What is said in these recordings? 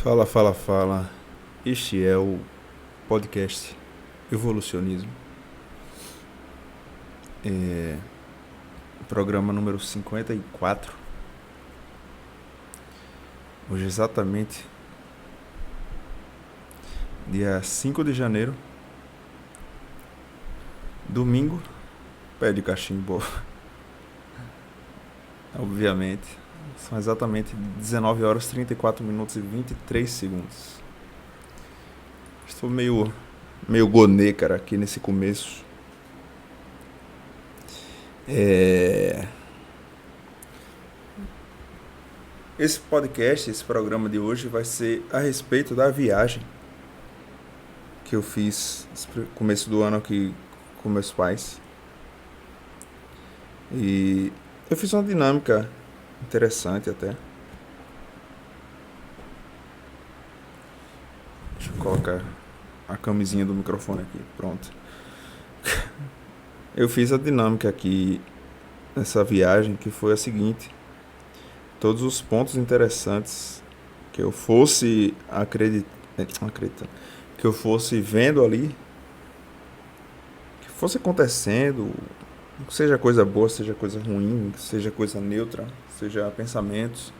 Fala, fala, fala. Este é o podcast Evolucionismo. Programa número 54. Hoje exatamente dia 5 de janeiro. Domingo. Pé de cachimbo. Obviamente. São exatamente 19 horas 34 minutos e 23 segundos. Estou meio gonê, cara, aqui nesse começo. Esse podcast, esse programa de hoje vai ser a respeito da viagem que eu fiz no começo do ano aqui com meus pais. E eu fiz uma dinâmica interessante até. Deixa eu colocar a camisinha do microfone aqui, pronto. Eu fiz a dinâmica aqui nessa viagem, que foi a seguinte: todos os pontos interessantes que eu fosse acreditando, que eu fosse vendo ali, que fosse acontecendo, seja coisa boa, seja coisa ruim, seja coisa neutra, seja pensamentos,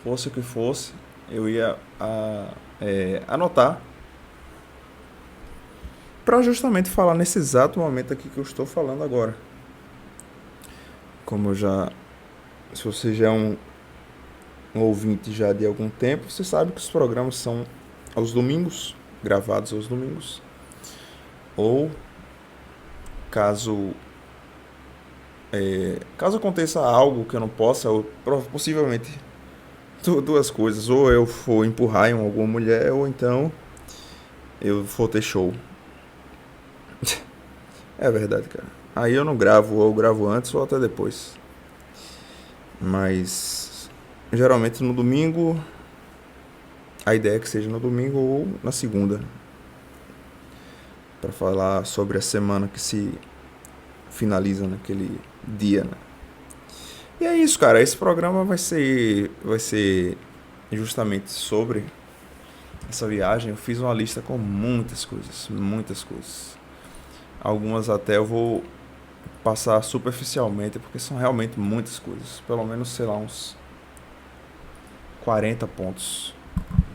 fosse o que fosse, eu ia anotar para justamente falar nesse exato momento aqui que eu estou falando agora. Como se você já é um ouvinte já de algum tempo, você sabe que os programas são aos domingos, gravados aos domingos. Ou caso aconteça algo que eu não possa, ou possivelmente duas coisas: ou eu for empurrar em alguma mulher, ou então eu for ter show. É verdade, cara. Aí eu não gravo, ou eu gravo antes ou até depois. Mas geralmente no domingo, a ideia é que seja no domingo ou na segunda, para falar sobre a semana que se finaliza naquele dia, né? E é isso, cara. Esse programa vai ser justamente sobre essa viagem. Eu fiz uma lista com muitas coisas, muitas coisas. Algumas até eu vou passar superficialmente, porque são realmente muitas coisas. Pelo menos, sei lá, uns 40 pontos,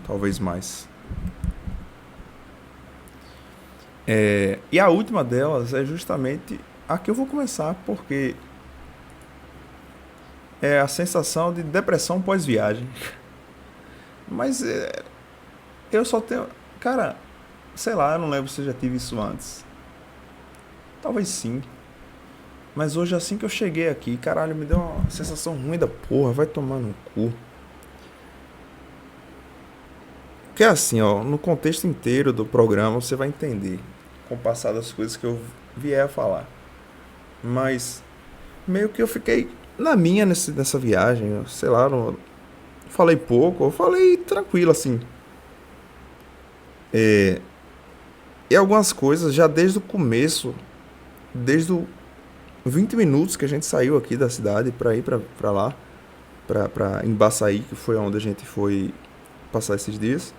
talvez mais. E a última delas é justamente a que eu vou começar, porque é a sensação de depressão pós-viagem. Mas eu só tenho... Cara, sei lá, eu não lembro se eu já tive isso antes. Talvez sim. Mas hoje, assim que eu cheguei aqui, caralho, me deu uma sensação ruim da porra. Vai tomar no cu. Porque assim, ó, no contexto inteiro do programa você vai entender com o passar das coisas que eu vier a falar. Mas meio que eu fiquei na minha nessa viagem, sei lá, não falei pouco, eu falei tranquilo assim. E algumas coisas já desde o começo, desde os 20 minutos que a gente saiu aqui da cidade pra ir pra lá, pra Embaçaí, que foi onde a gente foi passar esses dias,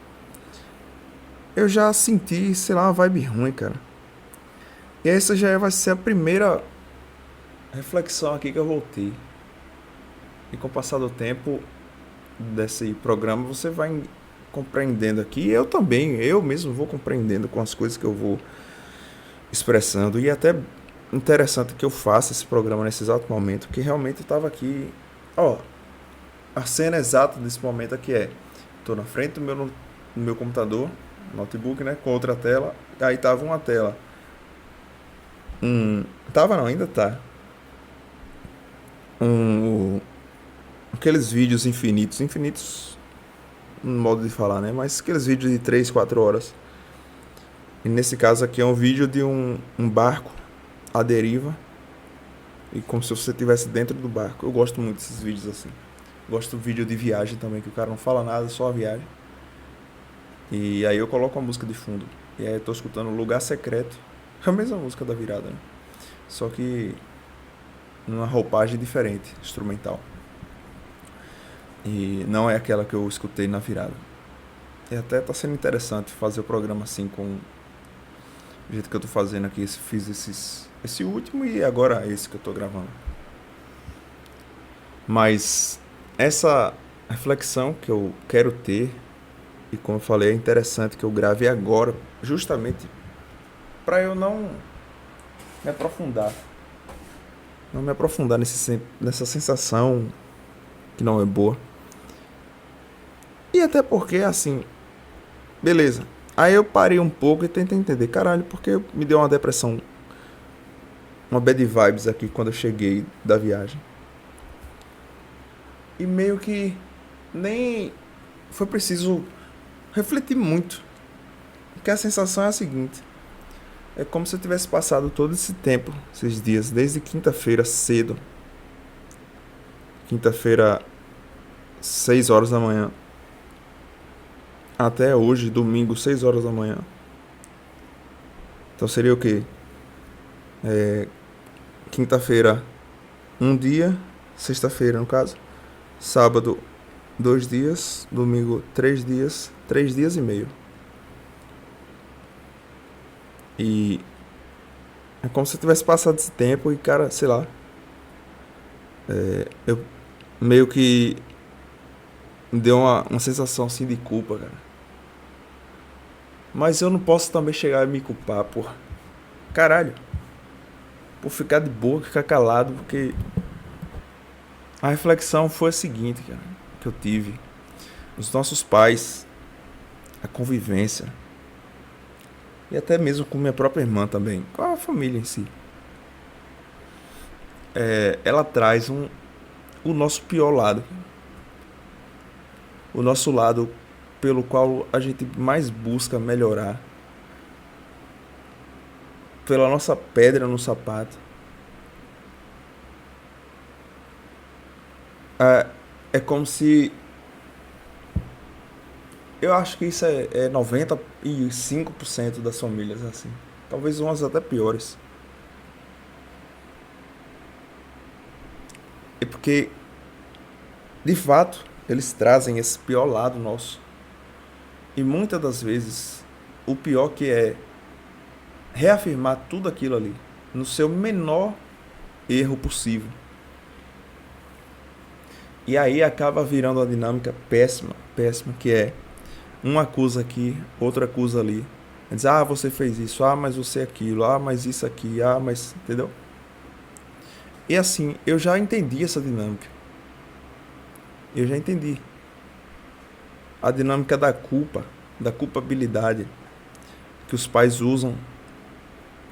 eu já senti, sei lá, uma vibe ruim, cara. E essa já vai ser a primeira reflexão aqui que eu voltei. E com o passar do tempo desse programa, você vai compreendendo aqui. Eu também, eu mesmo vou compreendendo com as coisas que eu vou expressando. E até interessante que eu faça esse programa nesse exato momento, que realmente eu tava aqui. Ó, a cena exata desse momento aqui é: tô na frente do meu computador, notebook, né, com outra tela. Aí tava uma tela. Tava não, ainda tá. Aqueles vídeos infinitos, no modo de falar, né? Mas aqueles vídeos de 3 4 horas. E nesse caso aqui é um vídeo de um barco à deriva. E como se você estivesse dentro do barco. Eu gosto muito desses vídeos assim. Gosto do vídeo de viagem também, que o cara não fala nada, só a viagem. E aí eu coloco a música de fundo. E aí eu tô escutando Lugar Secreto. É a mesma música da virada, né? Só que numa roupagem diferente, instrumental. E não é aquela que eu escutei na virada. E até tá sendo interessante fazer o programa assim com o jeito que eu tô fazendo aqui. Fiz esse último e agora esse que eu tô gravando. Mas essa reflexão que eu quero ter, e como eu falei, é interessante que eu grave agora, justamente para eu não me aprofundar. Não me aprofundar nessa sensação que não é boa. E até porque, assim, beleza. Aí eu parei um pouco e tentei entender, caralho, porque me deu uma depressão, uma bad vibes aqui quando eu cheguei da viagem. E meio que nem foi preciso refletir muito. Porque a sensação é a seguinte: é como se eu tivesse passado todo esse tempo, esses dias, desde quinta-feira cedo, quinta-feira, 6 horas da manhã, até hoje, domingo, 6 horas da manhã. Então seria o quê? Quinta-feira, um dia, sexta-feira, no caso, sábado, 2 dias, domingo, 3 dias, 3 dias e meio. E é como se eu tivesse passado esse tempo e, cara, sei lá, eu meio que me deu uma sensação assim de culpa, cara. Mas eu não posso também chegar e me culpar, porra. Caralho. Por ficar de boa, ficar calado, porque a reflexão foi a seguinte, cara, que eu tive. Os nossos pais, a convivência, e até mesmo com minha própria irmã também, com a família em si, ela traz o nosso pior lado. O nosso lado pelo qual a gente mais busca melhorar. Pela nossa pedra no sapato. É como se... Eu acho que isso é 95% das famílias assim. Talvez umas até piores. É porque, de fato, eles trazem esse pior lado nosso. E muitas das vezes, o pior que é reafirmar tudo aquilo ali, no seu menor erro possível. E aí acaba virando uma dinâmica péssima, péssima, que é um acusa aqui, outro acusa ali. Diz, você fez isso, mas você aquilo, mas isso aqui, mas... Entendeu? E assim, eu já entendi essa dinâmica. Eu já entendi. A dinâmica da culpa, da culpabilidade que os pais usam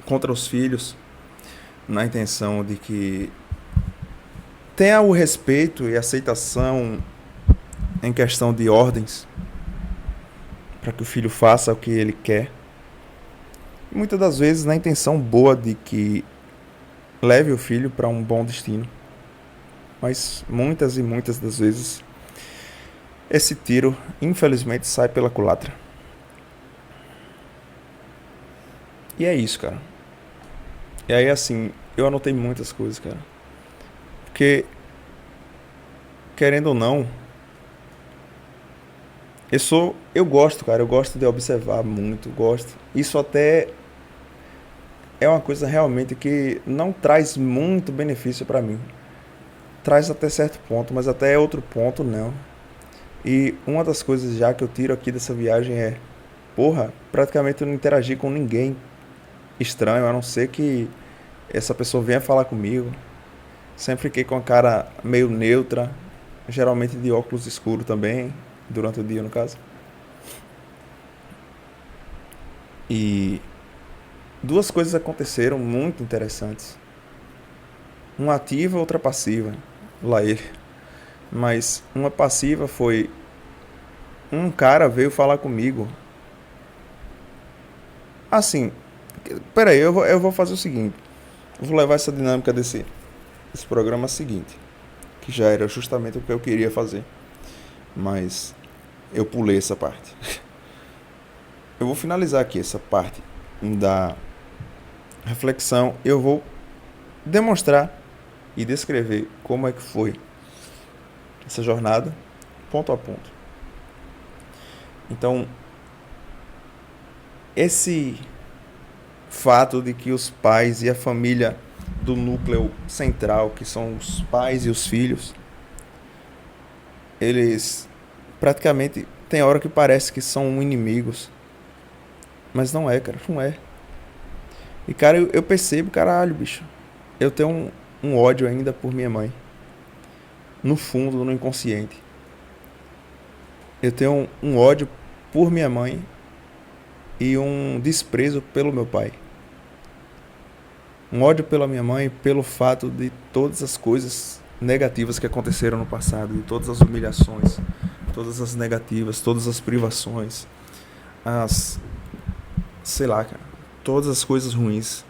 contra os filhos na intenção de que tenha o respeito e aceitação em questão de ordens para que o filho faça o que ele quer. E muitas das vezes na intenção boa de que leve o filho para um bom destino. Mas muitas e muitas das vezes esse tiro, infelizmente, sai pela culatra. E é isso, cara. E aí, assim, eu anotei muitas coisas, cara. Porque, querendo ou não, eu gosto, cara. Eu gosto de observar muito, gosto. Isso até é uma coisa realmente que não traz muito benefício pra mim. Traz até certo ponto, mas até outro ponto não. E uma das coisas já que eu tiro aqui dessa viagem é, porra, praticamente eu não interagi com ninguém estranho, a não ser que essa pessoa venha falar comigo. Sempre fiquei com a cara meio neutra, geralmente de óculos escuros também, durante o dia no caso. E duas coisas aconteceram muito interessantes. Uma ativa e outra passiva. Lá ele. Mas uma passiva foi... Um cara veio falar comigo. Assim, peraí, eu vou fazer o seguinte. Eu vou levar essa dinâmica desse programa seguinte. Que já era justamente o que eu queria fazer. Mas eu pulei essa parte. Eu vou finalizar aqui essa parte da reflexão. Eu vou demonstrar e descrever como é que foi essa jornada, ponto a ponto. Então, esse fato de que os pais e a família do núcleo central, que são os pais e os filhos, eles praticamente tem hora que parece que são inimigos, mas não é, cara, não é. E cara, eu percebo, caralho, bicho, eu tenho um ódio ainda por minha mãe, no fundo, no inconsciente. Eu tenho um ódio por minha mãe e um desprezo pelo meu pai. Um ódio pela minha mãe pelo fato de todas as coisas negativas que aconteceram no passado, de todas as humilhações, todas as negativas, todas as privações, as, sei lá, cara, todas as coisas ruins.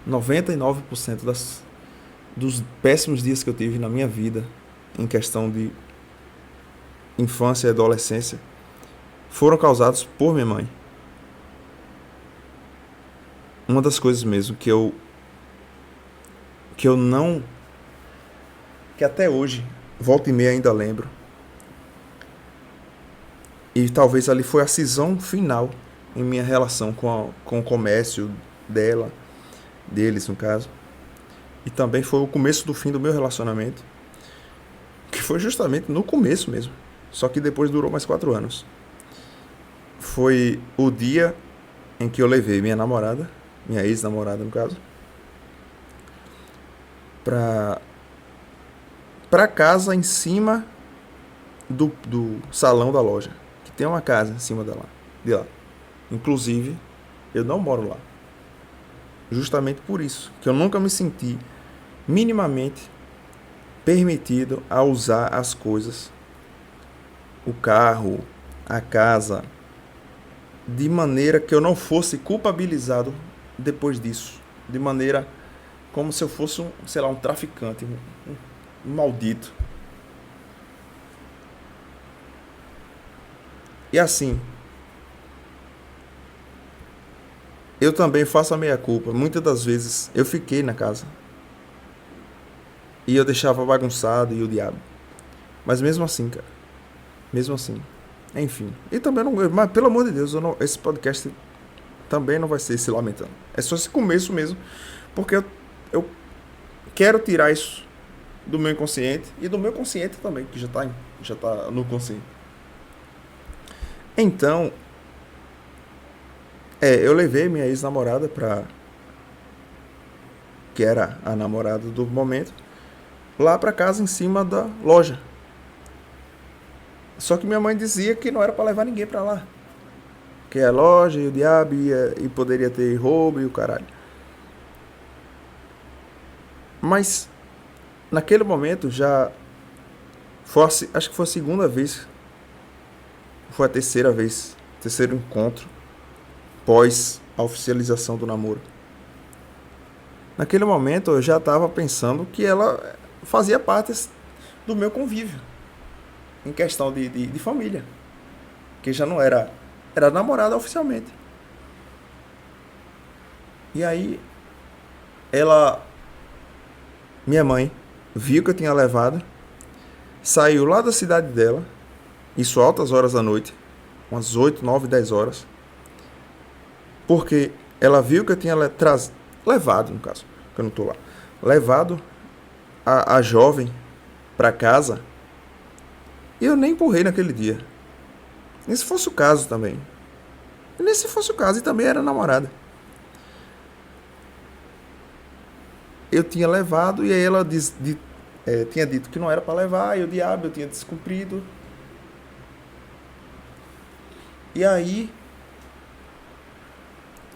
99% dos péssimos dias que eu tive na minha vida, em questão de infância e adolescência, foram causados por minha mãe. Uma das coisas mesmo que eu não, que até hoje volta e meia ainda lembro, e talvez ali foi a cisão final em minha relação com o comércio deles no caso, e também foi o começo do fim do meu relacionamento, que foi justamente no começo mesmo, só que depois durou mais 4 anos. Foi o dia em que eu levei minha namorada, minha ex-namorada no caso, pra casa em cima do salão da loja, que tem uma casa em cima de lá. Inclusive, eu não moro lá. Justamente por isso, que eu nunca me senti minimamente permitido a usar as coisas, o carro, a casa, de maneira que eu não fosse culpabilizado depois disso. De maneira como se eu fosse um traficante, um maldito. E assim, eu também faço a meia-culpa. Muitas das vezes eu fiquei na casa e eu deixava bagunçado e o diabo. Mas mesmo assim, cara, mesmo assim. Enfim. E também não. Mas pelo amor de Deus, esse podcast também não vai ser se lamentando. É só esse começo mesmo. Porque eu quero tirar isso do meu inconsciente e do meu consciente também, que já tá no consciente. Então, eu levei minha ex-namorada que era a namorada do momento, lá pra casa em cima da loja. Só que minha mãe dizia que não era pra levar ninguém pra lá. Que é a loja e o diabo e poderia ter roubo e o caralho. Mas, naquele momento já acho que foi a segunda vez, foi a terceira vez, terceiro encontro pós a oficialização do namoro. Naquele momento eu já estava pensando que ela fazia parte do meu convívio, em questão de família, que já não era namorada oficialmente. E aí minha mãe, viu que eu tinha levado, saiu lá da cidade dela, isso altas horas da noite, umas 8, 9, 10 horas, porque ela viu que eu tinha levado, no caso, que eu não estou lá, levado a jovem para casa, e eu nem empurrei naquele dia. Nem se fosse o caso também. E nem se fosse o caso, e também era namorada. Eu tinha levado, e aí ela tinha dito que não era para levar, e o diabo eu tinha descumprido. E aí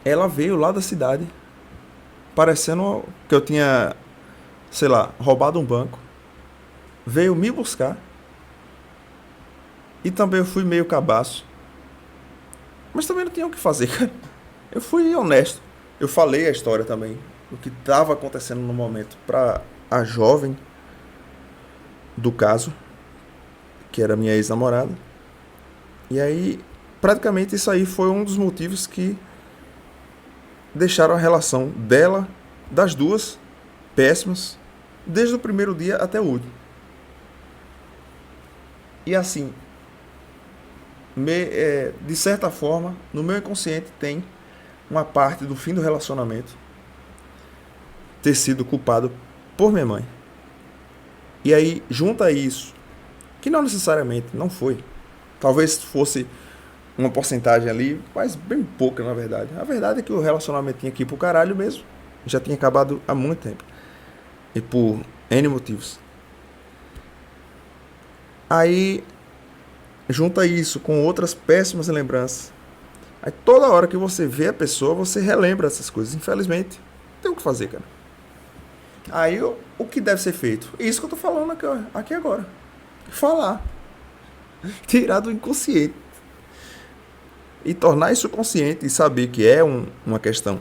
ela veio lá da cidade, parecendo que eu tinha, sei lá, roubado um banco. Veio me buscar. E também eu fui meio cabaço. Mas também não tinha o que fazer, cara. Eu fui honesto. Eu falei a história também, o que estava acontecendo no momento pra a jovem do caso, que era minha ex-namorada. E aí, praticamente isso aí foi um dos motivos que deixaram a relação dela, das duas, péssimas, desde o primeiro dia até o último. E assim, de certa forma, no meu inconsciente tem uma parte do fim do relacionamento ter sido culpado por minha mãe. E aí, junta isso, que não necessariamente, não foi. Talvez fosse uma porcentagem ali, mas bem pouca na verdade. A verdade é que o relacionamento tinha que ir pro caralho mesmo. Já tinha acabado há muito tempo. E por N motivos. Aí, junta isso com outras péssimas lembranças. Aí toda hora que você vê a pessoa, você relembra essas coisas. Infelizmente, tem o que fazer, cara. Aí o que deve ser feito? Isso que eu tô falando aqui agora. Falar. Tirar do inconsciente. E tornar isso consciente e saber que é uma questão.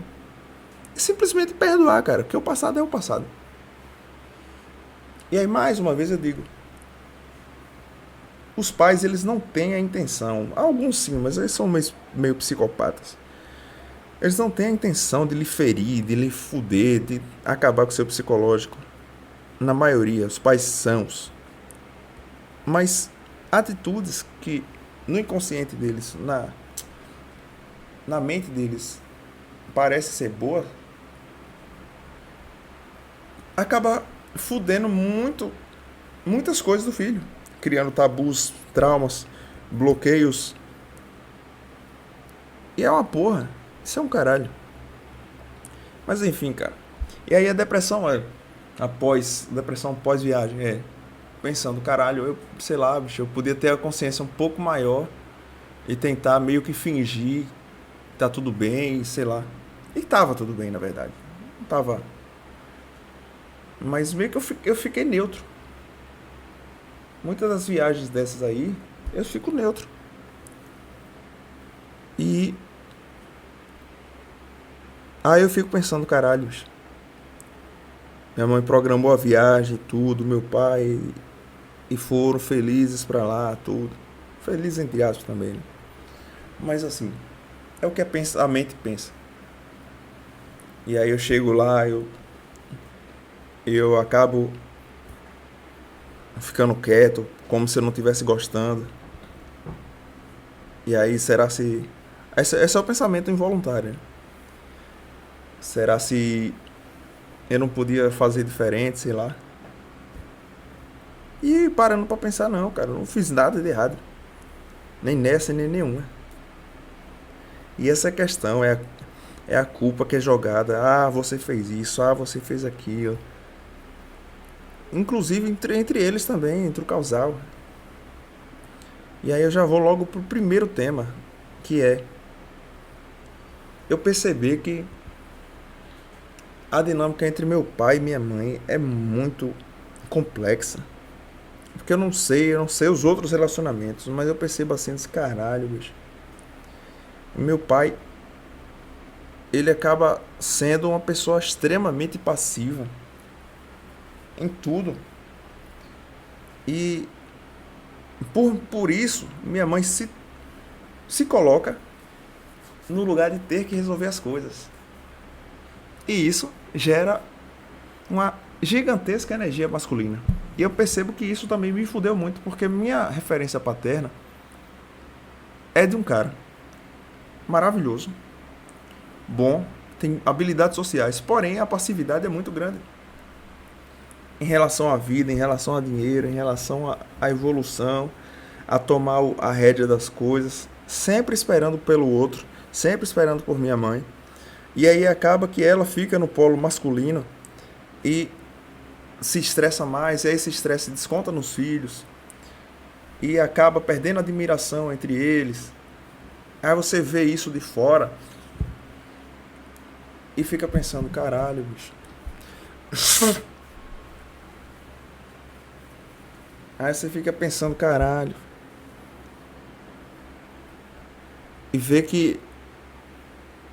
E simplesmente perdoar, cara. Porque o passado é o passado. E aí, mais uma vez eu digo. Os pais, eles não têm a intenção. Alguns sim, mas eles são meio psicopatas. Eles não têm a intenção de lhe ferir, de lhe fuder, de acabar com o seu psicológico. Na maioria, os pais são. Mas atitudes que no inconsciente deles, na mente deles, parece ser boa, acaba fudendo muitas coisas do filho. Criando tabus, traumas, bloqueios. E é uma porra. Isso é um caralho. Mas enfim, cara. E aí a depressão, depressão pós-viagem, pensando, caralho, eu, sei lá, bicho, eu podia ter a consciência um pouco maior e tentar meio que fingir que tá tudo bem, sei lá. E tava tudo bem, na verdade. Não tava. Mas meio que eu fiquei neutro. Muitas das viagens dessas aí, eu fico neutro. E aí eu fico pensando, caralho, bicho. Minha mãe programou a viagem, tudo, meu pai, e foram felizes pra lá, tudo. Felizes entre aspas também, né? Mas assim, é o que a mente pensa. E aí eu chego lá, eu acabo ficando quieto, como se eu não estivesse gostando. E aí, será se... Esse é o pensamento involuntário, né? Será se eu não podia fazer diferente, sei lá. E parando pra pensar, não, cara, eu não fiz nada de errado. Nem nessa, nem nenhuma. E essa questão é a culpa que é jogada. Ah, você fez isso, ah, você fez aquilo. Inclusive entre eles também, entre o casal. E aí eu já vou logo pro primeiro tema, que é eu perceber que a dinâmica entre meu pai e minha mãe é muito complexa. Porque eu não sei os outros relacionamentos, mas eu percebo assim, esse caralho, bicho. Meu pai, ele acaba sendo uma pessoa extremamente passiva em tudo. E por isso, minha mãe se coloca no lugar de ter que resolver as coisas. E isso gera uma gigantesca energia masculina. E eu percebo que isso também me fudeu muito, porque minha referência paterna é de um cara maravilhoso, bom, tem habilidades sociais, porém a passividade é muito grande. Em relação à vida, em relação a dinheiro, em relação à evolução, a tomar a rédea das coisas, sempre esperando pelo outro, sempre esperando por minha mãe. E aí acaba que ela fica no polo masculino e se estressa mais, e aí esse estresse desconta nos filhos e acaba perdendo admiração entre eles. Aí você vê isso de fora e fica pensando, caralho, bicho. Aí você fica pensando, caralho. E vê que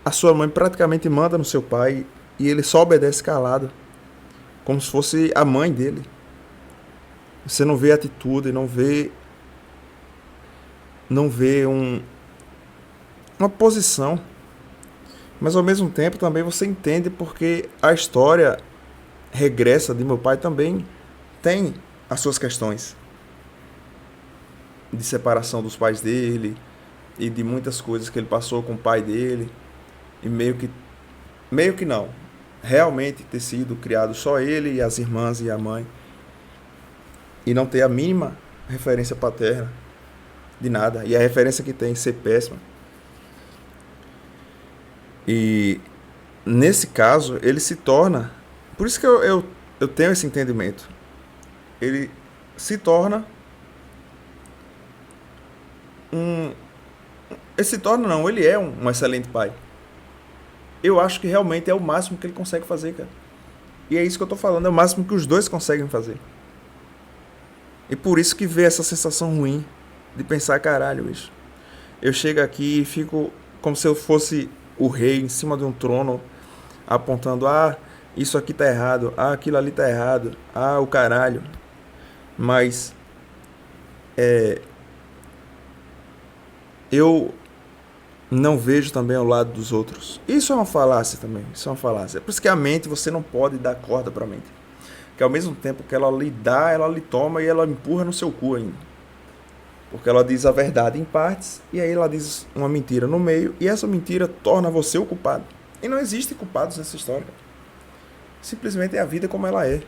a sua mãe praticamente manda no seu pai e ele só obedece calado, como se fosse a mãe dele. Você não vê atitude, não vê uma posição. Mas ao mesmo tempo também você entende porque a história regressa de meu pai também tem as suas questões de separação dos pais dele, e de muitas coisas que ele passou com o pai dele, e meio que não, realmente ter sido criado só ele e as irmãs e a mãe, e não ter a mínima referência paterna de nada, e a referência que tem ser péssima. E nesse caso, ele se torna. Por isso que eu tenho esse entendimento. Ele se torna um. Ele se torna, não, ele é um excelente pai. Eu acho que realmente é o máximo que ele consegue fazer, cara. E é isso que eu tô falando, é o máximo que os dois conseguem fazer. E por isso que vê essa sensação ruim de pensar, caralho, bicho. Eu chego aqui e fico como se eu fosse o rei em cima de um trono, apontando, isso aqui tá errado, aquilo ali tá errado, o caralho. Mas eu não vejo também ao lado dos outros. Isso é uma falácia também, isso é uma falácia. É por isso que a mente, você não pode dar corda pra mente. Que ao mesmo tempo que ela lhe dá, ela lhe toma e ela empurra no seu cu ainda. Porque ela diz a verdade em partes, e aí ela diz uma mentira no meio, e essa mentira torna você o culpado. E não existem culpados nessa história. Simplesmente é a vida como ela é.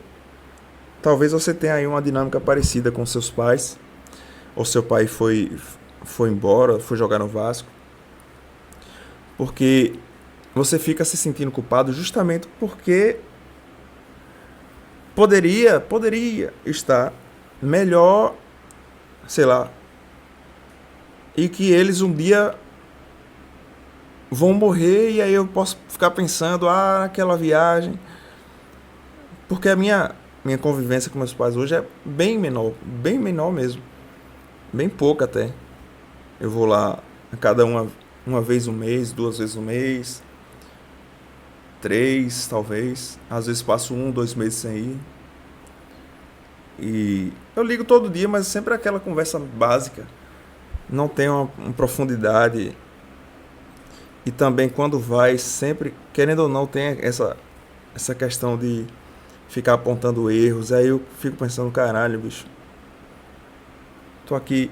Talvez você tenha aí uma dinâmica parecida com seus pais, ou seu pai foi embora, foi jogar no Vasco. Porque você fica se sentindo culpado justamente porque poderia estar melhor, sei lá, e que eles um dia vão morrer, e aí eu posso ficar pensando, naquela viagem. Porque a minha convivência com meus pais hoje é bem menor mesmo. Bem pouca até. Eu vou lá a cada uma vez no mês, 2 vezes no mês, 3 talvez. Às vezes passo 2 meses sem ir. E eu ligo todo dia, mas sempre aquela conversa básica. Não tem uma profundidade. E também quando vai, sempre, querendo ou não, tem essa questão de ficar apontando erros. Aí eu fico pensando, caralho, bicho, tô aqui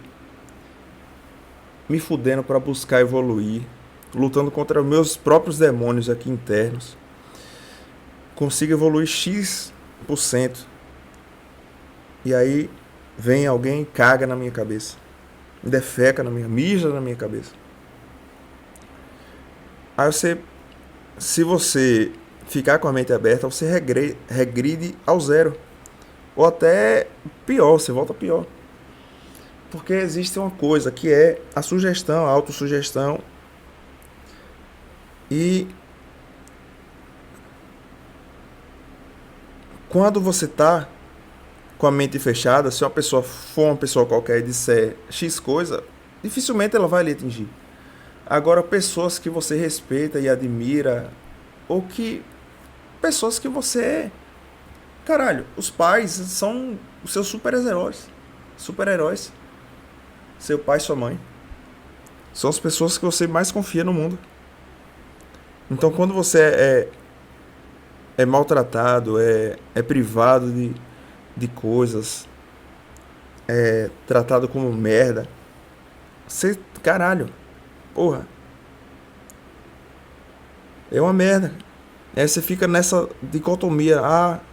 me fudendo pra buscar evoluir, lutando contra meus próprios demônios aqui internos. Consigo evoluir X%. E aí vem alguém e caga na minha cabeça, defeca mija na minha cabeça. Aí se você ficar com a mente aberta, você regride ao zero. Ou até pior, você volta pior. Porque existe uma coisa que é a sugestão, a autossugestão. E quando você tá com a mente fechada, se uma pessoa for uma pessoa qualquer e disser X coisa, dificilmente ela vai lhe atingir. Agora, pessoas que você respeita e admira, ou que pessoas que você... Caralho, os pais são os seus super-heróis. Seu pai e sua mãe. São as pessoas que você mais confia no mundo. Então, quando você é maltratado, é privado de coisas, é tratado como merda, você... Caralho, porra, é uma merda. Aí você fica nessa dicotomia.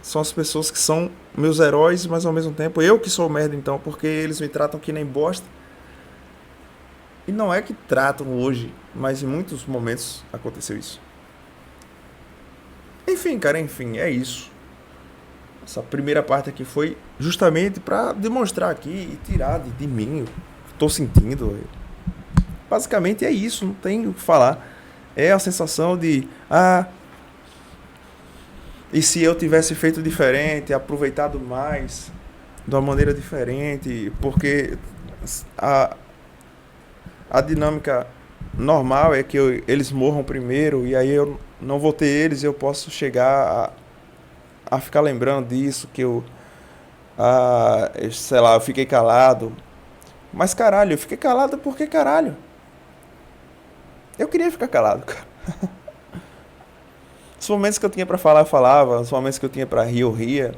São as pessoas que são meus heróis, mas ao mesmo tempo eu que sou merda, então, porque eles me tratam que nem bosta. E não é que tratam hoje, mas em muitos momentos aconteceu isso. Enfim, cara, é isso. Essa primeira parte aqui foi justamente pra demonstrar aqui e tirar de mim o que tô sentindo. Basicamente é isso, não tem o que falar. É a sensação de e se eu tivesse feito diferente, aproveitado mais, de uma maneira diferente, porque a dinâmica normal é que eles morram primeiro, e aí eu não vou ter eles, e eu posso chegar a ficar lembrando disso, que sei lá, eu fiquei calado. Mas caralho, eu fiquei calado porque caralho. Eu queria ficar calado, cara. Os momentos que eu tinha pra falar, eu falava. Os momentos que eu tinha pra rir, eu ria.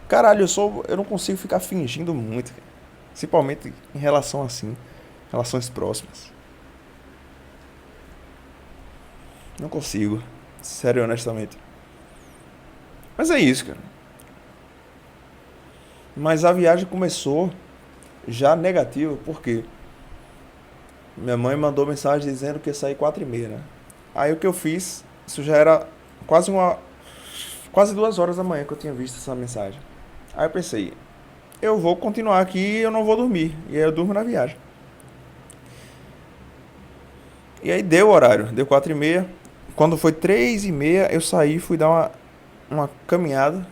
Caralho, eu não consigo ficar fingindo muito, cara. Principalmente em relação assim, relações próximas. Não consigo. Sério, honestamente. Mas é isso, cara. Mas a viagem começou já negativa, porque minha mãe mandou mensagem dizendo que ia sair 4h30, né? Aí o que eu fiz, isso já era quase uma, quase 2 horas da manhã que eu tinha visto essa mensagem. Aí eu pensei, eu vou continuar aqui e eu não vou dormir. E aí eu durmo na viagem. E aí deu o horário, deu 4h30. Quando foi 3h30, eu saí e fui dar uma caminhada.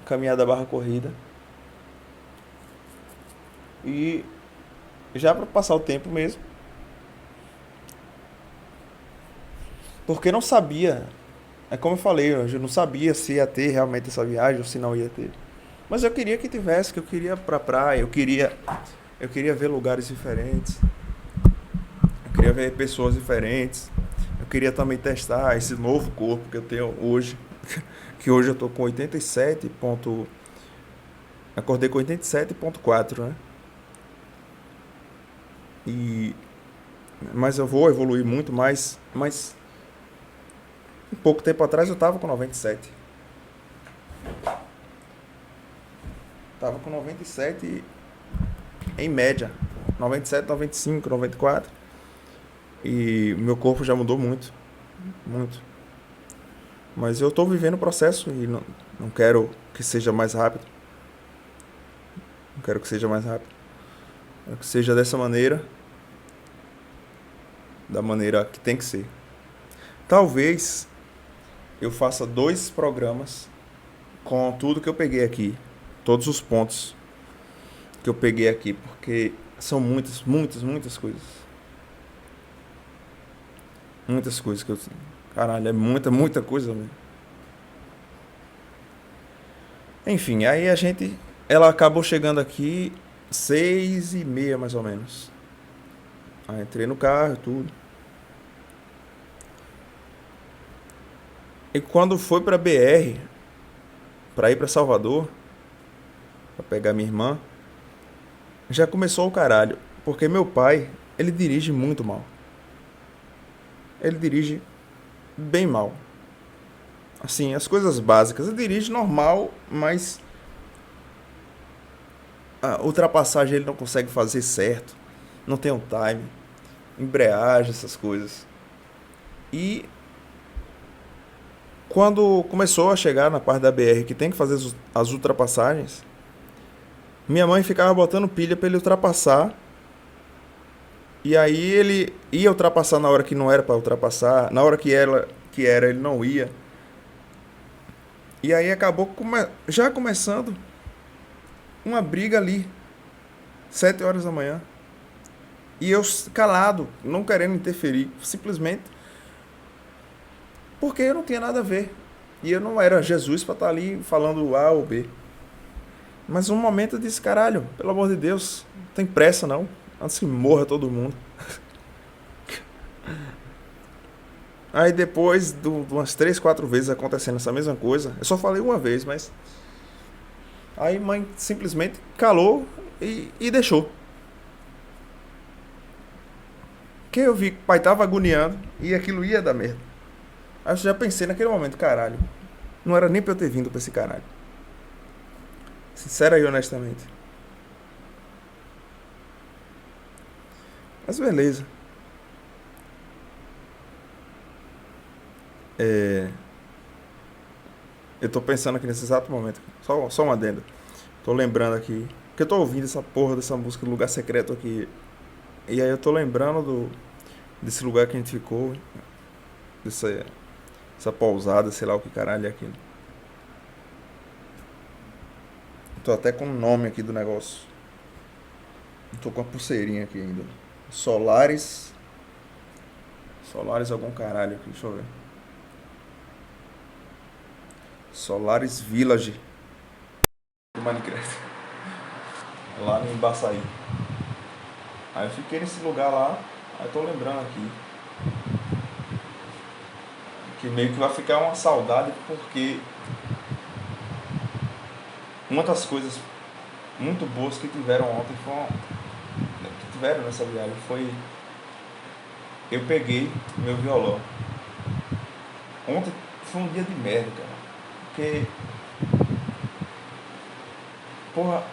Caminhada barra corrida. E já para passar o tempo mesmo. Porque não sabia. É como eu falei, eu não sabia se ia ter realmente essa viagem ou se não ia ter. Mas eu queria que tivesse, que eu queria ir pra praia, eu queria ver lugares diferentes, eu queria ver pessoas diferentes. Eu queria também testar esse novo corpo que eu tenho hoje, que hoje eu tô com 87 ponto, acordei com 87,4, né? E mas eu vou evoluir muito mais, mas um pouco tempo atrás eu tava com 97. Tava com 97 em média, 97, 95, 94. E meu corpo já mudou muito, muito. Mas eu tô vivendo o processo e não quero que seja mais rápido. Não quero que seja mais rápido. Quero que seja dessa maneira, da maneira que tem que ser. Talvez eu faça 2 programas com tudo que eu peguei aqui, todos os pontos que eu peguei aqui, porque são muitas, muitas, muitas coisas. Muitas coisas que eu. Caralho, é muita, muita coisa mesmo. Enfim, aí a gente. Ela acabou chegando aqui 6h30 mais ou menos. Aí entrei no carro e tudo. E quando foi pra BR, pra ir pra Salvador, pra pegar minha irmã, já começou o caralho. Porque meu pai, ele dirige muito mal. Ele dirige bem mal. Assim, as coisas básicas. Ele dirige normal, mas a ultrapassagem ele não consegue fazer certo. Não tem um time. Embreagem, essas coisas. E quando começou a chegar na parte da BR que tem que fazer as ultrapassagens, minha mãe ficava botando pilha pra ele ultrapassar. E aí ele ia ultrapassar na hora que não era pra ultrapassar, na hora que era ele não ia. E aí acabou já começando uma briga ali, 7 horas da manhã. E eu calado, não querendo interferir, simplesmente porque eu não tinha nada a ver. E eu não era Jesus pra estar ali falando A ou B. Mas um momento eu disse, caralho, pelo amor de Deus, não tem pressa não, antes que morra todo mundo. Aí depois de umas 3, 4 vezes acontecendo essa mesma coisa, eu só falei uma vez, mas aí mãe simplesmente calou e deixou. Porque eu vi que o pai tava agoniando e aquilo ia dar merda. Aí eu já pensei naquele momento, caralho, não era nem pra eu ter vindo pra esse caralho. Sincera e honestamente. Mas beleza. É, eu tô pensando aqui nesse exato momento. Só uma adenda. Tô lembrando aqui. Porque eu tô ouvindo essa porra dessa música do Lugar Secreto aqui. E aí eu tô lembrando desse lugar que a gente ficou. Essa pousada, sei lá o que caralho é aquilo. Tô até com o nome aqui do negócio. Tô com a pulseirinha aqui ainda. Solares. Solares algum caralho aqui, deixa eu ver. Solaris Village do Minecraft. Lá no Embaçaí. Aí eu fiquei nesse lugar lá. Aí eu tô lembrando aqui. Que meio que vai ficar uma saudade porque uma das coisas muito boas que tiveram ontem que tiveram nessa viagem foi eu peguei meu violão Ontem foi um dia de merda, cara. Porque, porra,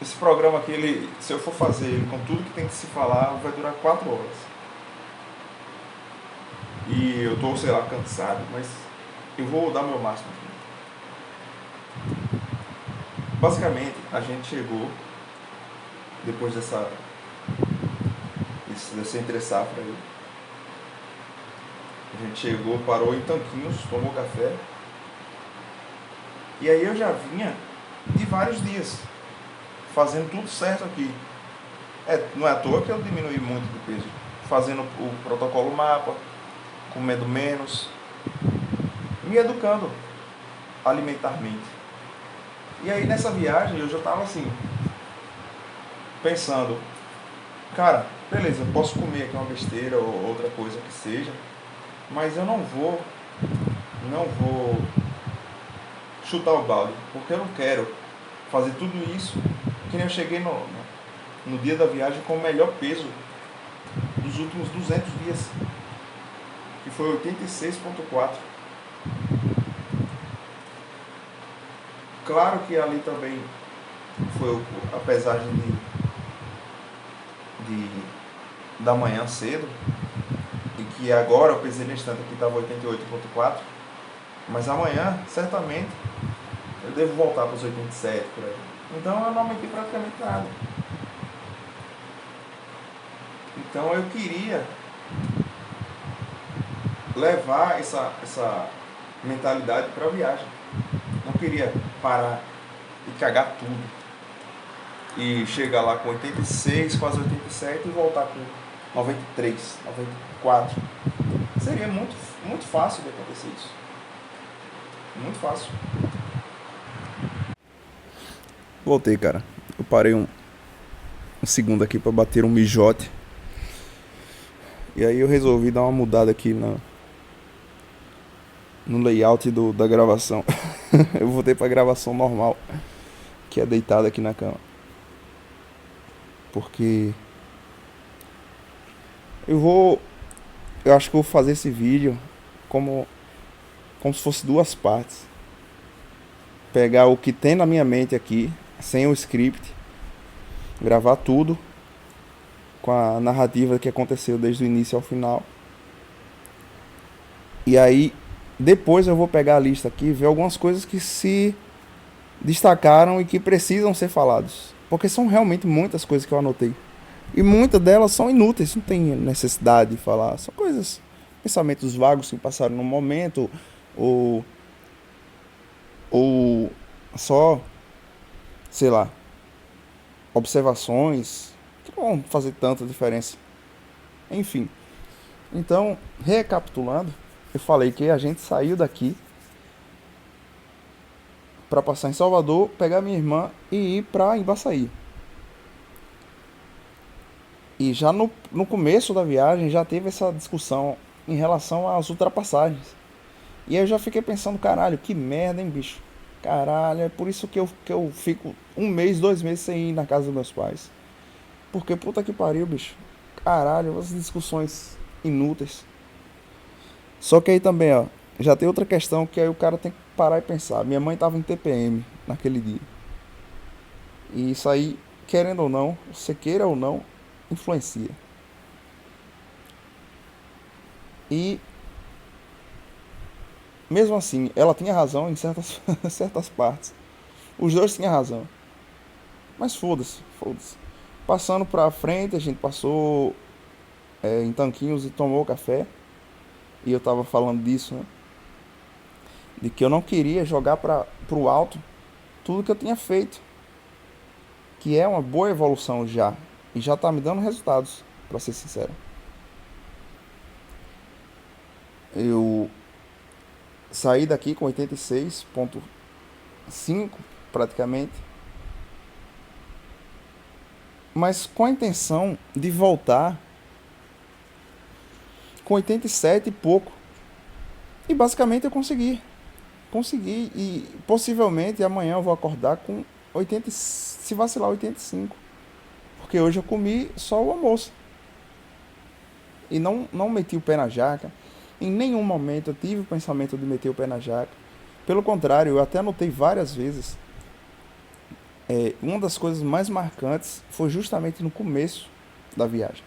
esse programa aqui, se eu for fazer ele com tudo que tem que se falar, vai durar 4 horas. E eu tô, sei lá, cansado, mas eu vou dar meu máximo aqui. Basicamente, a gente chegou, depois dessa entre safra aí, a gente chegou, parou em Tanquinhos, tomou café. E aí eu já vinha de vários dias, fazendo tudo certo aqui. Não é à toa que eu diminui muito de peso. Fazendo o protocolo mapa, comendo menos, me educando alimentarmente. E aí nessa viagem eu já estava assim, pensando, cara, beleza, eu posso comer aqui uma besteira ou outra coisa que seja, mas eu não vou chutar o balde, porque eu não quero fazer tudo isso que nem eu cheguei no dia da viagem com o melhor peso dos últimos 200 dias, que foi 86,4. Claro que ali também foi a pesagem da manhã cedo, e que agora eu pesei nesse instante aqui estava 88,4, mas amanhã certamente eu devo voltar para os 87 por aí. Então eu não aumentei praticamente nada. Então eu queria levar essa mentalidade para a viagem. Não queria parar e cagar tudo. E chegar lá com 86, quase 87 e voltar com 93, 94. Seria muito, muito fácil de acontecer isso. Muito fácil. Voltei, cara. Eu parei um segundo aqui para bater um mijote. E aí eu resolvi dar uma mudada aqui no layout da gravação. Eu voltei pra gravação normal, que é deitado aqui na cama. Porque eu acho que eu vou fazer esse vídeo como se fosse duas partes. Pegar o que tem na minha mente aqui, sem o script, gravar tudo com a narrativa que aconteceu desde o início ao final. E aí depois eu vou pegar a lista aqui e ver algumas coisas que se destacaram e que precisam ser falados. Porque são realmente muitas coisas que eu anotei. E muitas delas são inúteis, não tem necessidade de falar. São coisas, pensamentos vagos que passaram no momento, ou só, sei lá, observações que não vão fazer tanta diferença. Enfim, então, recapitulando, eu falei que a gente saiu daqui para passar em Salvador, pegar minha irmã e ir para Embaçaí. E já no começo da viagem já teve essa discussão em relação às ultrapassagens. E aí eu já fiquei pensando, caralho, que merda, hein, bicho? Caralho, é por isso que eu fico 1 mês, 2 meses sem ir na casa dos meus pais. Porque puta que pariu, bicho. Caralho, as discussões inúteis. Só que aí também, ó, já tem outra questão que aí o cara tem que parar e pensar. Minha mãe tava em TPM naquele dia. E isso aí, querendo ou não, você queira ou não, influencia. E mesmo assim, ela tinha razão em certas, certas partes. Os dois tinham razão. Mas foda-se, foda-se. Passando pra frente, a gente passou em Tanquinhos e tomou café. E eu tava falando disso, né? De que eu não queria jogar pro alto tudo que eu tinha feito. Que é uma boa evolução já. E já tá me dando resultados, pra ser sincero. Eu saí daqui com 86,5 praticamente. Mas com a intenção de voltar com 87 e pouco. E basicamente eu consegui. Consegui e possivelmente amanhã eu vou acordar com 80, se vacilar 85. Porque hoje eu comi só o almoço. E não meti o pé na jaca. Em nenhum momento eu tive o pensamento de meter o pé na jaca. Pelo contrário, eu até anotei várias vezes. Uma das coisas mais marcantes foi justamente no começo da viagem.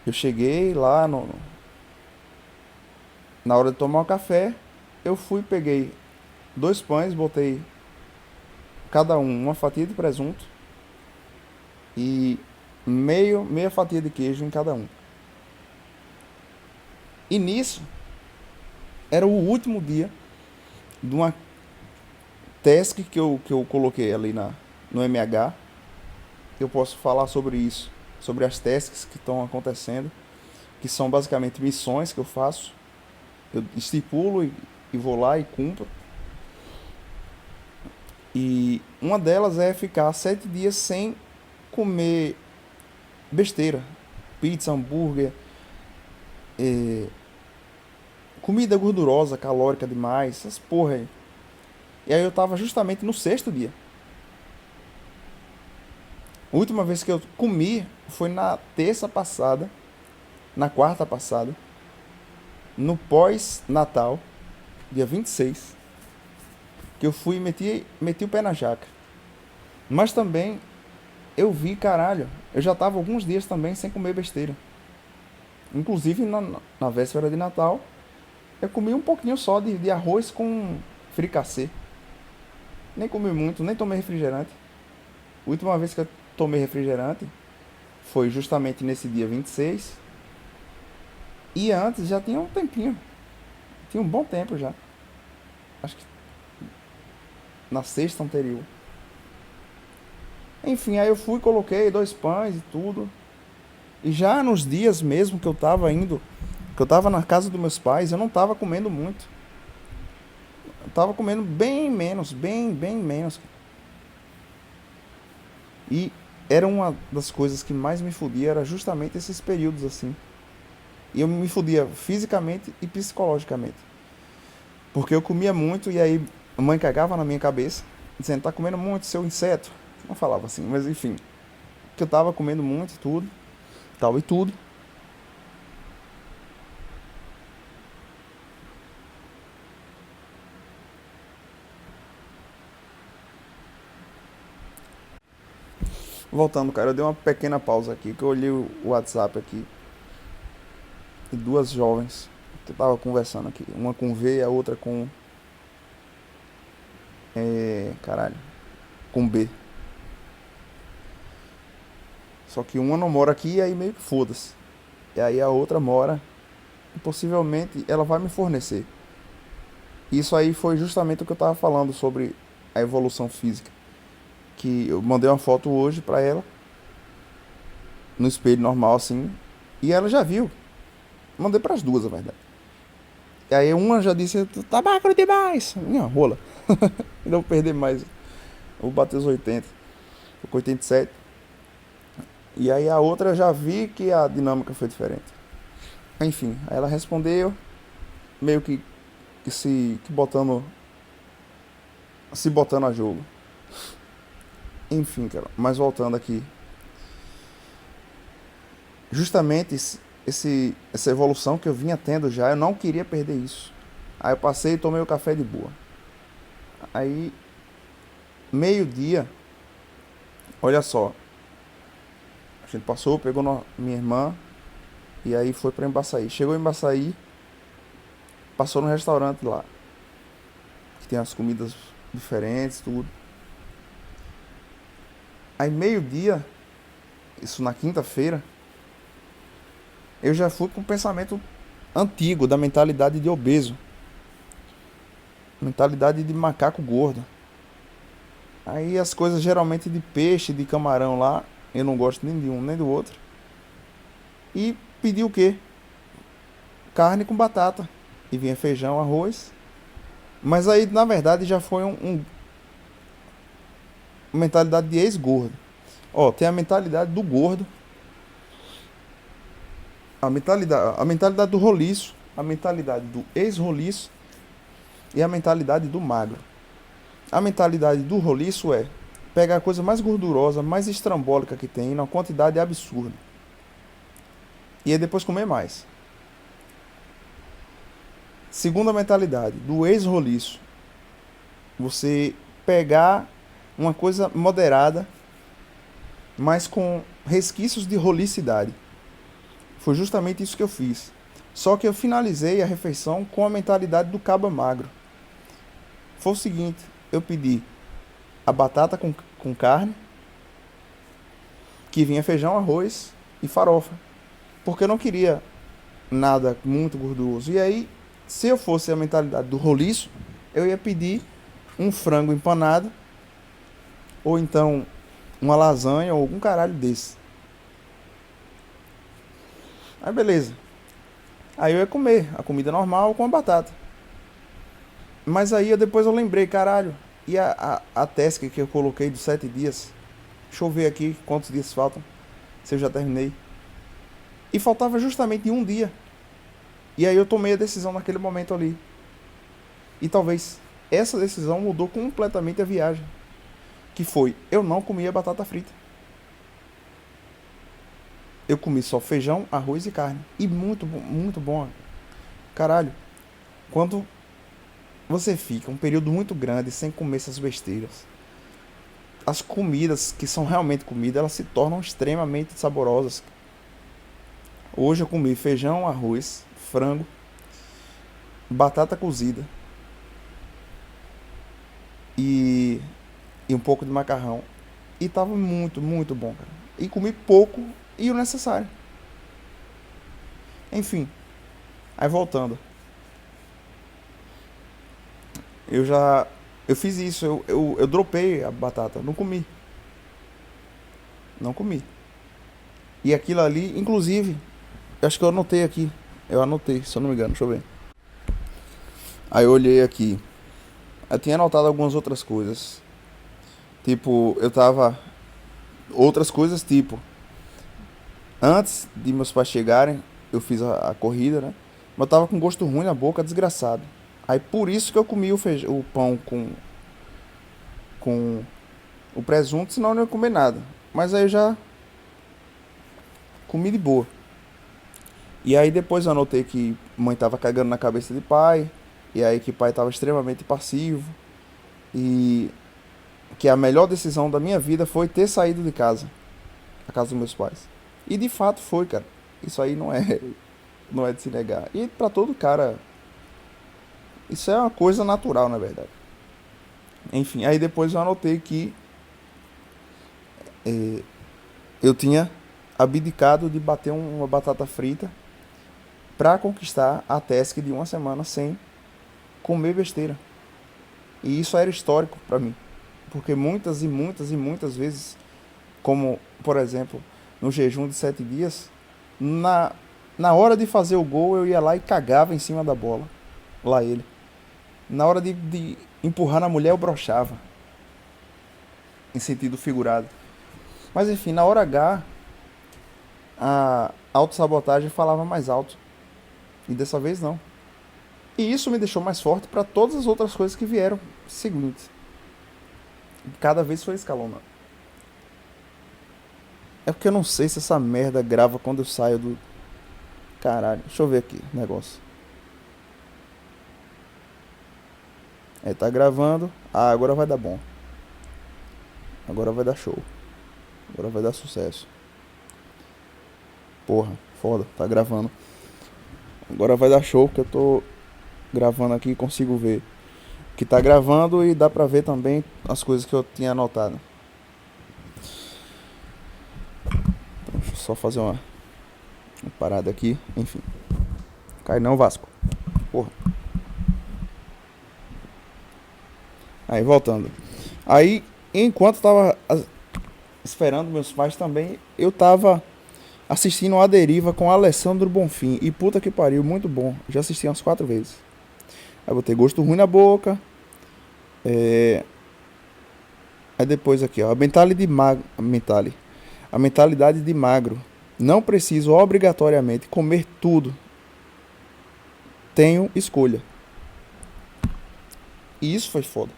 Eu cheguei lá na hora de tomar o café, eu fui, peguei 2 pães, botei cada um uma fatia de presunto e meia fatia de queijo em cada um. E nisso, era o último dia de uma task que eu coloquei ali no MH. Eu posso falar sobre isso, sobre as tasks que estão acontecendo, que são basicamente missões que eu faço. Eu estipulo e vou lá e cumpro. E uma delas é ficar 7 dias sem comer besteira, pizza, hambúrguer, comida gordurosa, calórica demais, essas porra aí. E aí eu tava justamente no 6º dia. A última vez que eu comi foi na terça passada, na quarta passada, no pós-natal, dia 26, que eu fui e meti o pé na jaca. Mas também eu vi, caralho, eu já tava alguns dias também sem comer besteira. Inclusive na véspera de Natal, eu comi um pouquinho só de arroz com fricassê. Nem comi muito, nem tomei refrigerante. A última vez que eu tomei refrigerante foi justamente nesse dia 26. E antes já tinha um tempinho. Tinha um bom tempo já. Acho que na sexta anterior. Enfim, aí eu fui, coloquei 2 pães e tudo. E já nos dias mesmo que eu tava indo, que eu tava na casa dos meus pais, eu não tava comendo muito. Eu tava comendo bem menos, bem menos. E era uma das coisas que mais me fodia, era justamente esses períodos assim. E eu me fodia fisicamente e psicologicamente. Porque eu comia muito e aí a mãe cagava na minha cabeça, dizendo, tá comendo muito, seu inseto. Não falava assim, mas enfim. Que eu tava comendo muito e tudo, tal e tudo. Voltando, cara, eu dei uma pequena pausa aqui, que eu olhei o WhatsApp aqui. E 2 jovens que eu tava conversando aqui. Uma com V e a outra com... caralho. Com B. Só que uma não mora aqui e aí meio que foda-se. E aí a outra mora e possivelmente ela vai me fornecer. Isso aí foi justamente o que eu tava falando sobre a evolução física. Que eu mandei uma foto hoje pra ela, no espelho normal assim, e ela já viu. Mandei pras duas, a verdade. E aí uma já disse, tu tá magro demais. Minha rola. Ainda vou perder mais. Eu vou bater os 80. Tô com 87. E aí a outra eu já vi que a dinâmica foi diferente. Enfim, aí ela respondeu, meio que se botando a jogo. Enfim, cara, mas voltando aqui. Justamente essa evolução que eu vinha tendo já, eu não queria perder isso. Aí eu passei e tomei o café de boa. Aí, meio-dia, olha só, a gente passou, pegou minha irmã e aí foi pra Embaçaí. Chegou em Embaçaí, passou no restaurante lá, que tem as comidas diferentes, tudo. Aí meio-dia, isso na quinta-feira, eu já fui com um pensamento antigo, da mentalidade de obeso. Mentalidade de macaco gordo. Aí as coisas geralmente de peixe, de camarão lá, eu não gosto nem de um nem do outro. E pedi o quê? Carne com batata. E vinha feijão, arroz. Mas aí, na verdade, já foi uma mentalidade de ex-gordo. Ó, tem a mentalidade do gordo, a mentalidade do roliço, a mentalidade do ex-roliço e a mentalidade do magro. A mentalidade do roliço é pegar a coisa mais gordurosa, mais estrambólica que tem, na quantidade absurda. E aí depois comer mais. Segunda mentalidade, do ex-roliço. Você pegar uma coisa moderada, mas com resquícios de rolicidade. Foi justamente isso que eu fiz. Só que eu finalizei a refeição com a mentalidade do caba magro. Foi o seguinte, eu pedi a batata com carne, que vinha feijão, arroz e farofa. Porque eu não queria nada muito gorduroso. E aí, se eu fosse a mentalidade do roliço, eu ia pedir um frango empanado, ou então uma lasanha, ou algum caralho desse. Aí beleza. Aí eu ia comer a comida normal com a batata. Mas aí depois eu lembrei, caralho, e a task que eu coloquei dos 7 dias? Deixa eu ver aqui quantos dias faltam, se eu já terminei. E faltava justamente um dia. E aí eu tomei a decisão naquele momento ali. E talvez essa decisão mudou completamente a viagem. Que foi, eu não comia batata frita. Eu comi só feijão, arroz e carne. E muito bom, muito bom. Caralho, quando você fica um período muito grande sem comer essas besteiras, as comidas que são realmente comida, elas se tornam extremamente saborosas. Hoje eu comi feijão, arroz, frango, batata cozida e, e um pouco de macarrão. E tava muito, muito bom, cara. E comi pouco e o necessário. Enfim, aí voltando. Eu já. Eu fiz isso, eu dropei a batata, não comi. Não comi. E aquilo ali, inclusive, eu acho que eu anotei aqui. Eu anotei, se eu não me engano, deixa eu ver. Aí eu olhei aqui. Eu tinha anotado algumas outras coisas. Tipo, eu tava. Outras coisas, tipo. Antes de meus pais chegarem, eu fiz a corrida, né? Mas eu tava com gosto ruim na boca, desgraçado. Aí por isso que eu comi o pão com o presunto, senão eu não ia comer nada. Mas aí eu já comi de boa. E aí depois eu anotei que mãe tava cagando na cabeça de pai. E aí que pai tava extremamente passivo. E que a melhor decisão da minha vida foi ter saído de casa. A casa dos meus pais. E de fato foi, cara. Isso aí não é de se negar. E pra todo cara, isso é uma coisa natural, na verdade. Enfim, aí depois eu anotei que eu tinha abdicado de bater uma batata frita pra conquistar a task de uma semana sem comer besteira. E isso era histórico pra mim. Porque muitas e muitas e muitas vezes, como por exemplo, no jejum de 7 dias, na, na hora de fazer o gol eu ia lá e cagava em cima da bola. Lá ele. Na hora de empurrar na mulher eu brochava. Em sentido figurado. Mas enfim, na hora H, a autossabotagem falava mais alto. E dessa vez não. E isso me deixou mais forte para todas as outras coisas que vieram seguintes. Cada vez foi escalonando. É porque eu não sei se essa merda grava quando eu saio do. Caralho, deixa eu ver aqui o negócio. É, tá gravando. Ah, agora vai dar bom. Agora vai dar show. Agora vai dar sucesso. Porra, foda, tá gravando. Agora vai dar show que eu tô gravando aqui e consigo ver que tá gravando e dá pra ver também as coisas que eu tinha anotado. Então, deixa eu só fazer uma parada aqui. Enfim. Cai não, Vasco. Porra. Aí, voltando. Aí, enquanto tava esperando meus pais também, eu tava assistindo A Deriva com Alessandro Bonfim. E puta que pariu, muito bom. Já assisti umas 4 vezes. Aí botei gosto ruim na boca. Aí depois aqui, ó. A mentalidade de magro. Não preciso obrigatoriamente comer tudo. Tenho escolha. E isso foi foda.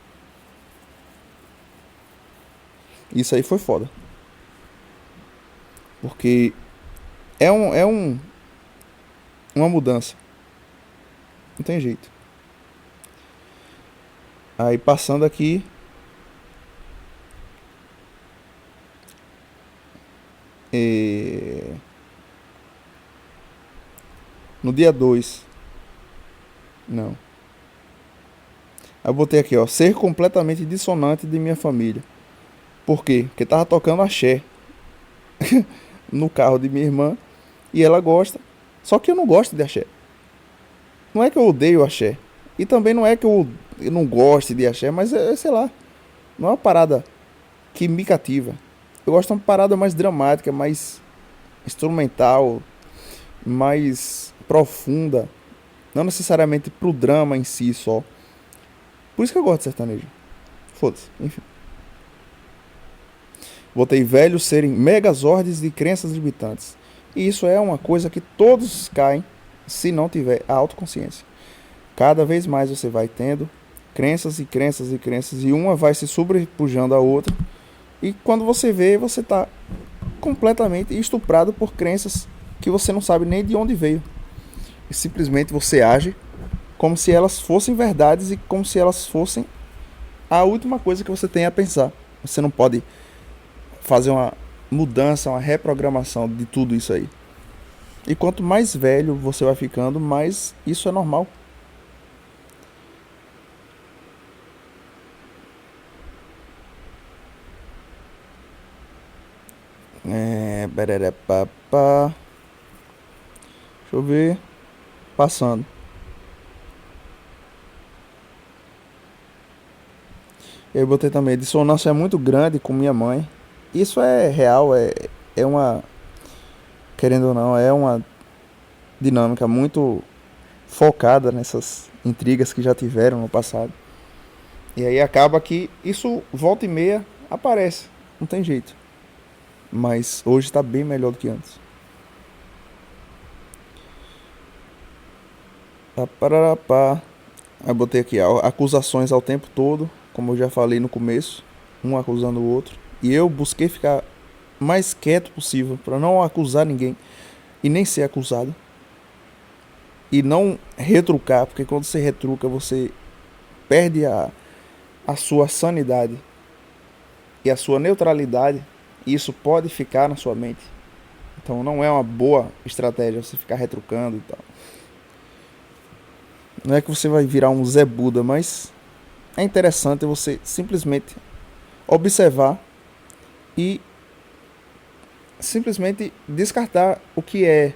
Isso aí foi foda. Porque é uma mudança. Não tem jeito. Aí passando aqui, eh, no dia 2, não. Aí eu botei aqui, ó, ser completamente dissonante de minha família. Por quê? Porque tava tocando axé no carro de minha irmã e ela gosta. Só que eu não gosto de axé. Não é que eu odeio axé. E também não é que eu não goste de axé, mas sei lá, não é uma parada que me cativa. Eu gosto de uma parada mais dramática, mais instrumental, mais profunda. Não necessariamente pro drama em si só. Por isso que eu gosto de sertanejo. Foda-se, enfim. Botei velhos serem megazords de crenças limitantes. E isso é uma coisa que todos caem se não tiver autoconsciência. Cada vez mais você vai tendo crenças e crenças e crenças, e uma vai se sobrepujando à outra. E quando você vê, você está completamente estuprado por crenças que você não sabe nem de onde veio. E simplesmente você age como se elas fossem verdades e como se elas fossem a última coisa que você tem a pensar. Você não pode fazer uma mudança, uma reprogramação de tudo isso aí. E quanto mais velho você vai ficando, mais isso é normal. Bererepapá. Deixa eu ver. Passando. Eu botei também. A dissonância é muito grande com minha mãe. Isso é real, é uma. Querendo ou não, é uma dinâmica muito focada nessas intrigas que já tiveram no passado. E aí acaba que isso volta e meia aparece. Não tem jeito. Mas hoje está bem melhor do que antes. Pararapá. Eu botei aqui acusações ao tempo todo, como eu já falei no começo, um acusando o outro. E eu busquei ficar mais quieto possível para não acusar ninguém e nem ser acusado. E não retrucar, porque quando você retruca, você perde a sua sanidade e a sua neutralidade, e isso pode ficar na sua mente. Então não é uma boa estratégia você ficar retrucando e tal. Não é que você vai virar um Zé Buda, mas é interessante você simplesmente observar e simplesmente descartar o que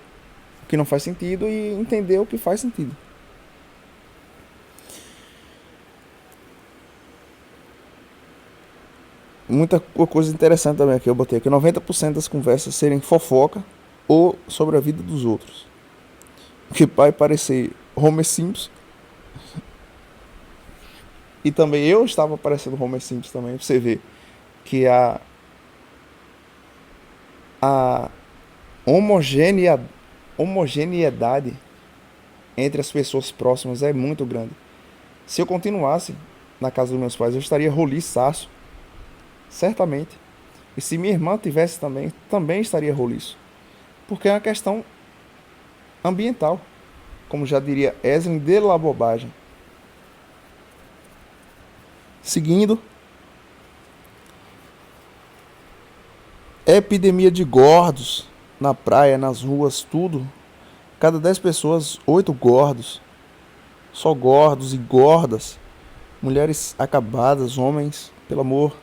não faz sentido e entender o que faz sentido. Muita coisa interessante também aqui, eu botei aqui 90% das conversas serem fofoca ou sobre a vida dos outros. Que vai parecer Homer Simpson. E também eu estava parecendo Homer Simpson também, pra você ver que a homogeneidade entre as pessoas próximas é muito grande. Se eu continuasse na casa dos meus pais, eu estaria roliçaço, certamente. E se minha irmã tivesse também estaria roliço. Porque é uma questão ambiental. Como já diria Eslen de la Bobagem. Seguindo. Epidemia de gordos na praia, nas ruas, tudo. Cada 10 pessoas, 8 gordos. Só gordos e gordas. Mulheres acabadas, homens, pelo amor.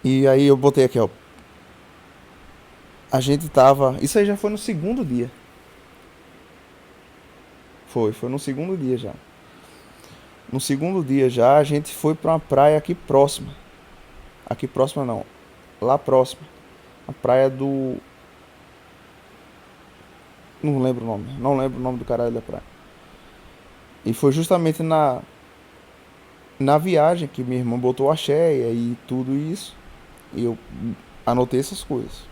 E aí eu botei aqui, ó. A gente tava. Isso aí já foi no segundo dia. Foi no segundo dia já. No segundo dia já a gente foi pra uma praia aqui próxima. Aqui próxima não. Lá próxima. A praia do. Não lembro o nome. Não lembro o nome do caralho da praia. E foi justamente na viagem que minha irmã botou a cheia e tudo isso. E eu anotei essas coisas.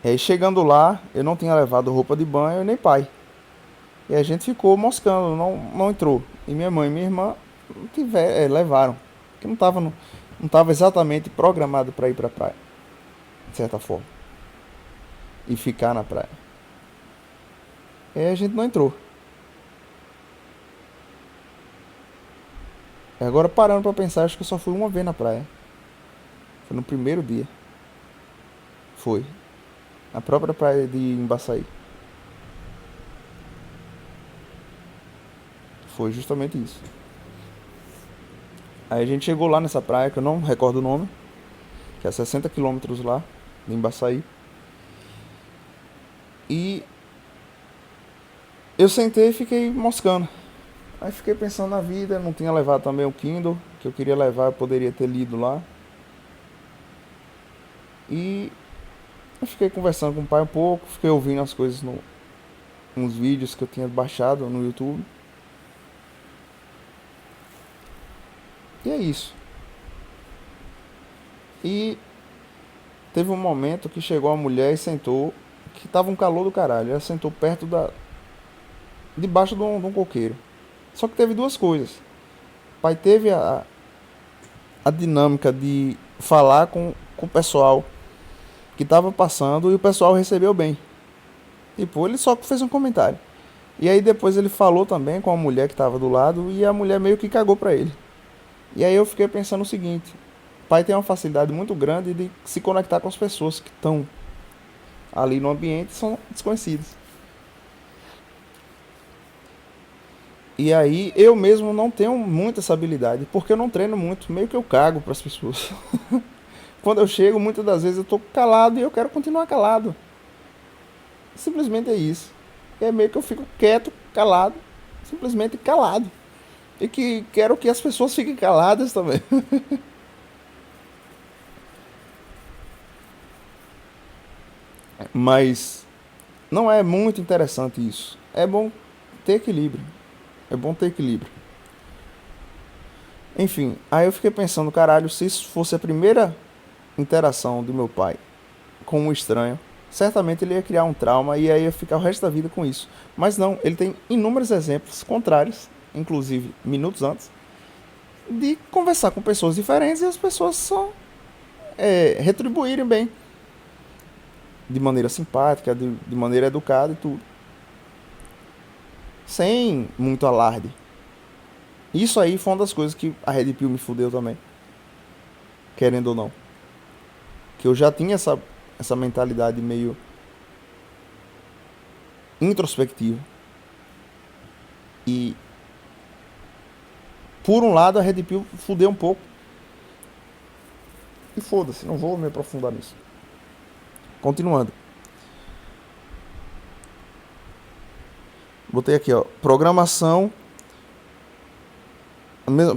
E aí chegando lá, eu não tinha levado roupa de banho nem pai. E a gente ficou moscando, não entrou. E minha mãe e minha irmã levaram. Porque não tava exatamente programado para ir pra praia. De certa forma. E ficar na praia. E aí a gente não entrou. E agora parando pra pensar, acho que eu só fui uma vez na praia. Foi no primeiro dia. Foi. A própria praia de Embaçaí. Foi justamente isso. Aí a gente chegou lá nessa praia, que eu não recordo o nome, que é 60 quilômetros lá, de Embaçaí. E eu sentei e fiquei moscando. Aí fiquei pensando na vida, não tinha levado também o Kindle, que eu queria levar, eu poderia ter lido lá. E eu fiquei conversando com o pai um pouco, fiquei ouvindo as coisas uns vídeos que eu tinha baixado no YouTube. E é isso. E teve um momento que chegou uma mulher e sentou, que tava um calor do caralho. Ela sentou perto debaixo de um coqueiro. Só que teve duas coisas. O pai teve a dinâmica de falar com o pessoal que tava passando e o pessoal recebeu bem. Tipo, ele só fez um comentário. E aí depois ele falou também com a mulher que tava do lado e a mulher meio que cagou pra ele. E aí eu fiquei pensando o seguinte: o pai tem uma facilidade muito grande de se conectar com as pessoas que estão ali no ambiente e são desconhecidas. E aí eu mesmo não tenho muito essa habilidade, porque eu não treino muito, meio que eu cago para as pessoas. Quando eu chego, muitas das vezes eu tô calado e eu quero continuar calado. Simplesmente é isso. É meio que eu fico quieto, calado, simplesmente calado. E que quero que as pessoas fiquem caladas também. Mas não é muito interessante isso. É bom ter equilíbrio. É bom ter equilíbrio. Enfim, aí eu fiquei pensando, caralho, se isso fosse a primeira interação do meu pai com um estranho, certamente ele ia criar um trauma e aí ia ficar o resto da vida com isso. Mas não, ele tem inúmeros exemplos contrários, inclusive minutos antes, de conversar com pessoas diferentes e as pessoas só retribuírem bem, de maneira simpática, de maneira educada e tudo, sem muito alarde. Isso aí foi uma das coisas que a Red Pill me fudeu também, querendo ou não. Que eu já tinha essa mentalidade meio introspectiva. E, por um lado, a Red Pill fudeu um pouco. E foda-se, não vou me aprofundar nisso. Continuando. Botei aqui, ó. Programação.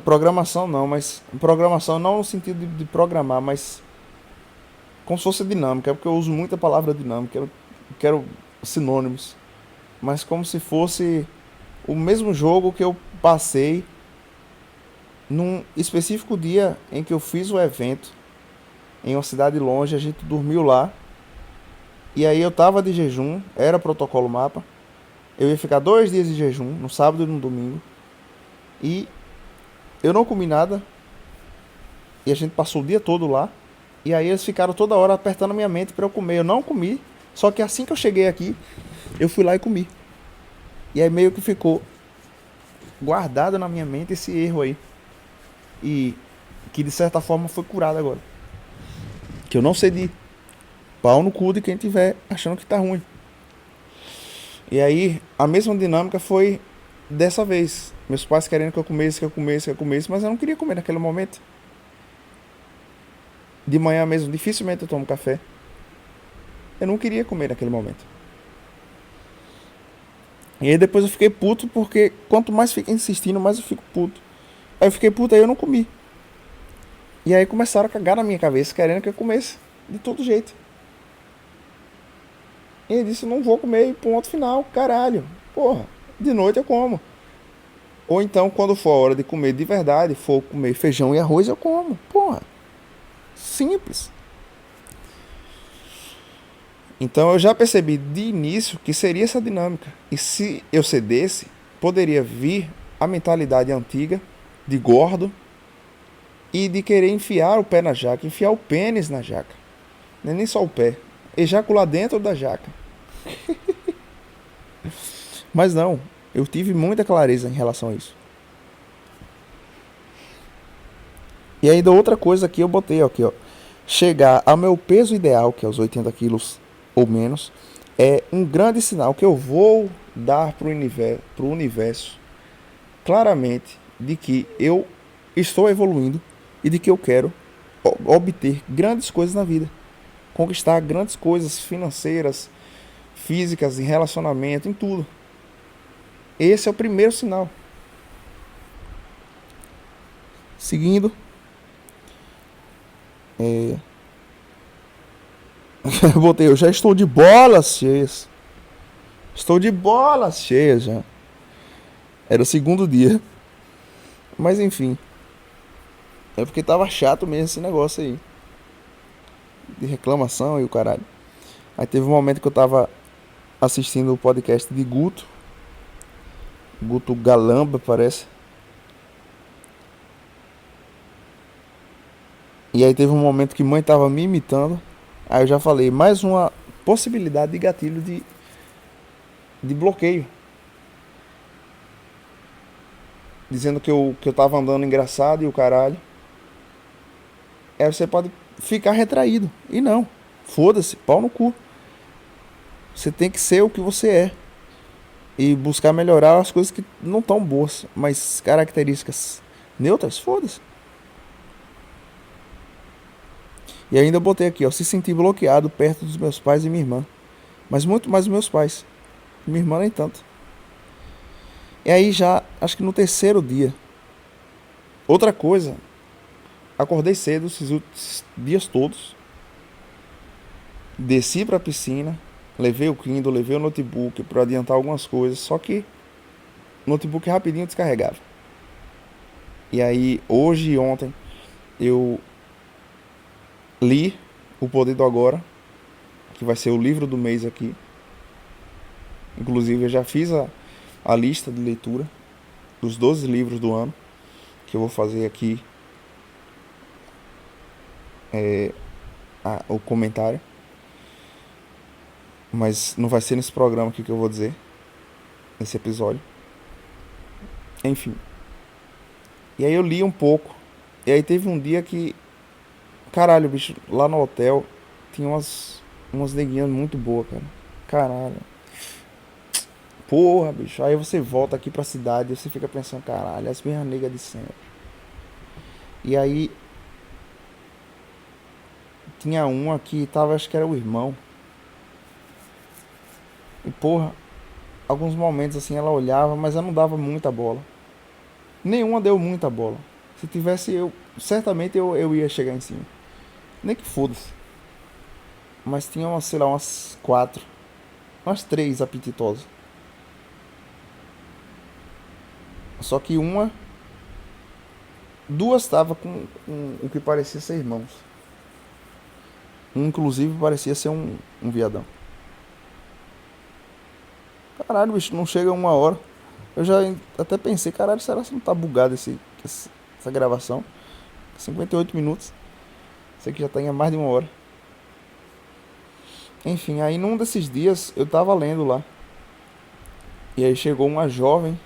Programação não, mas. Programação não no sentido de programar, mas. Como se fosse dinâmica, é porque eu uso muita palavra dinâmica. Eu quero sinônimos. Mas como se fosse o mesmo jogo que eu passei num específico dia em que eu fiz o evento em uma cidade longe, a gente dormiu lá. E aí eu tava de jejum, era protocolo mapa. Eu ia ficar 2 dias de jejum, no sábado e no domingo. E eu não comi nada. E a gente passou o dia todo lá. E aí eles ficaram toda hora apertando a minha mente pra eu comer. Eu não comi. Só que assim que eu cheguei aqui, eu fui lá e comi. E aí meio que ficou guardado na minha mente esse erro aí. E que de certa forma foi curado agora. Que eu não cedi. Pau no cu de quem tiver achando que tá ruim. E aí a mesma dinâmica foi dessa vez. Meus pais querendo que eu comesse, mas eu não queria comer naquele momento. De manhã mesmo, dificilmente eu tomo café. Eu não queria comer naquele momento. E aí depois eu fiquei puto porque quanto mais fica insistindo, mais eu fico puto. Aí eu fiquei puto, aí eu não comi. E aí começaram a cagar na minha cabeça, querendo que eu comesse. De todo jeito. E ele disse, não vou comer, e ponto final, caralho. Porra, de noite eu como. Ou então, quando for a hora de comer de verdade, for comer feijão e arroz, eu como. Porra, simples. Então eu já percebi de início que seria essa dinâmica. E se eu cedesse, poderia vir a mentalidade antiga de gordo e de querer enfiar o pé na jaca, enfiar o pênis na jaca. Não é nem só o pé, ejacular dentro da jaca. Mas não, eu tive muita clareza em relação a isso. E ainda outra coisa que eu botei aqui, ó. Chegar ao meu peso ideal, que é os 80 quilos ou menos, é um grande sinal que eu vou dar para o universo claramente de que eu estou evoluindo e de que eu quero obter grandes coisas na vida, conquistar grandes coisas financeiras, físicas, em relacionamento, em tudo. Esse é o primeiro sinal. Seguindo, eu botei, eu já estou de bolas cheias. Estou de bolas cheias já. Era o segundo dia. Mas enfim, é porque tava chato mesmo esse negócio aí. De reclamação e o caralho. Aí teve um momento que eu tava assistindo o podcast de Guto. Guto Galamba, parece. E aí teve um momento que mãe tava me imitando. Aí eu já falei, mais uma possibilidade de gatilho de bloqueio. Dizendo que eu tava andando engraçado e o caralho. Aí você pode ficar retraído. E não. Foda-se, pau no cu. Você tem que ser o que você é. E buscar melhorar as coisas que não estão boas. Mas características neutras, foda-se. E ainda eu botei aqui, ó. Se sentir bloqueado perto dos meus pais e minha irmã. Mas muito mais dos meus pais. Minha irmã nem tanto. E aí já, acho que no terceiro dia. Outra coisa. Acordei cedo esses dias todos. Desci pra piscina. Levei o Kindle, levei o notebook para adiantar algumas coisas. Só que o notebook rapidinho descarregava. E aí, hoje e ontem, eu li O Poder do Agora, que vai ser o livro do mês aqui. Inclusive, eu já fiz a lista de leitura dos 12 livros do ano, que eu vou fazer aqui o comentário. Mas não vai ser nesse programa aqui que eu vou dizer, nesse episódio. Enfim. E aí eu li um pouco. E aí teve um dia que, caralho, bicho, lá no hotel tinha umas neguinhas muito boas, cara. Caralho. Porra, bicho. Aí você volta aqui pra cidade e você fica pensando, caralho, as mesmas negas de sempre. E aí tinha uma que tava, acho que era o irmão. E porra, alguns momentos assim ela olhava, mas ela não dava muita bola. Nenhuma deu muita bola. Se tivesse eu, certamente eu ia chegar em cima. Nem que foda-se. Mas tinha umas, sei lá, umas quatro. Umas três apetitosas. Só que uma. Duas tava com o que parecia ser irmãos. Um, inclusive, parecia ser um viadão. Caralho, bicho, não chega uma hora. Eu já até pensei, caralho, será que não tá bugado essa gravação? 58 minutos. Sei que já tem há mais de uma hora. Enfim, aí num desses dias eu tava lendo lá. E aí chegou uma jovem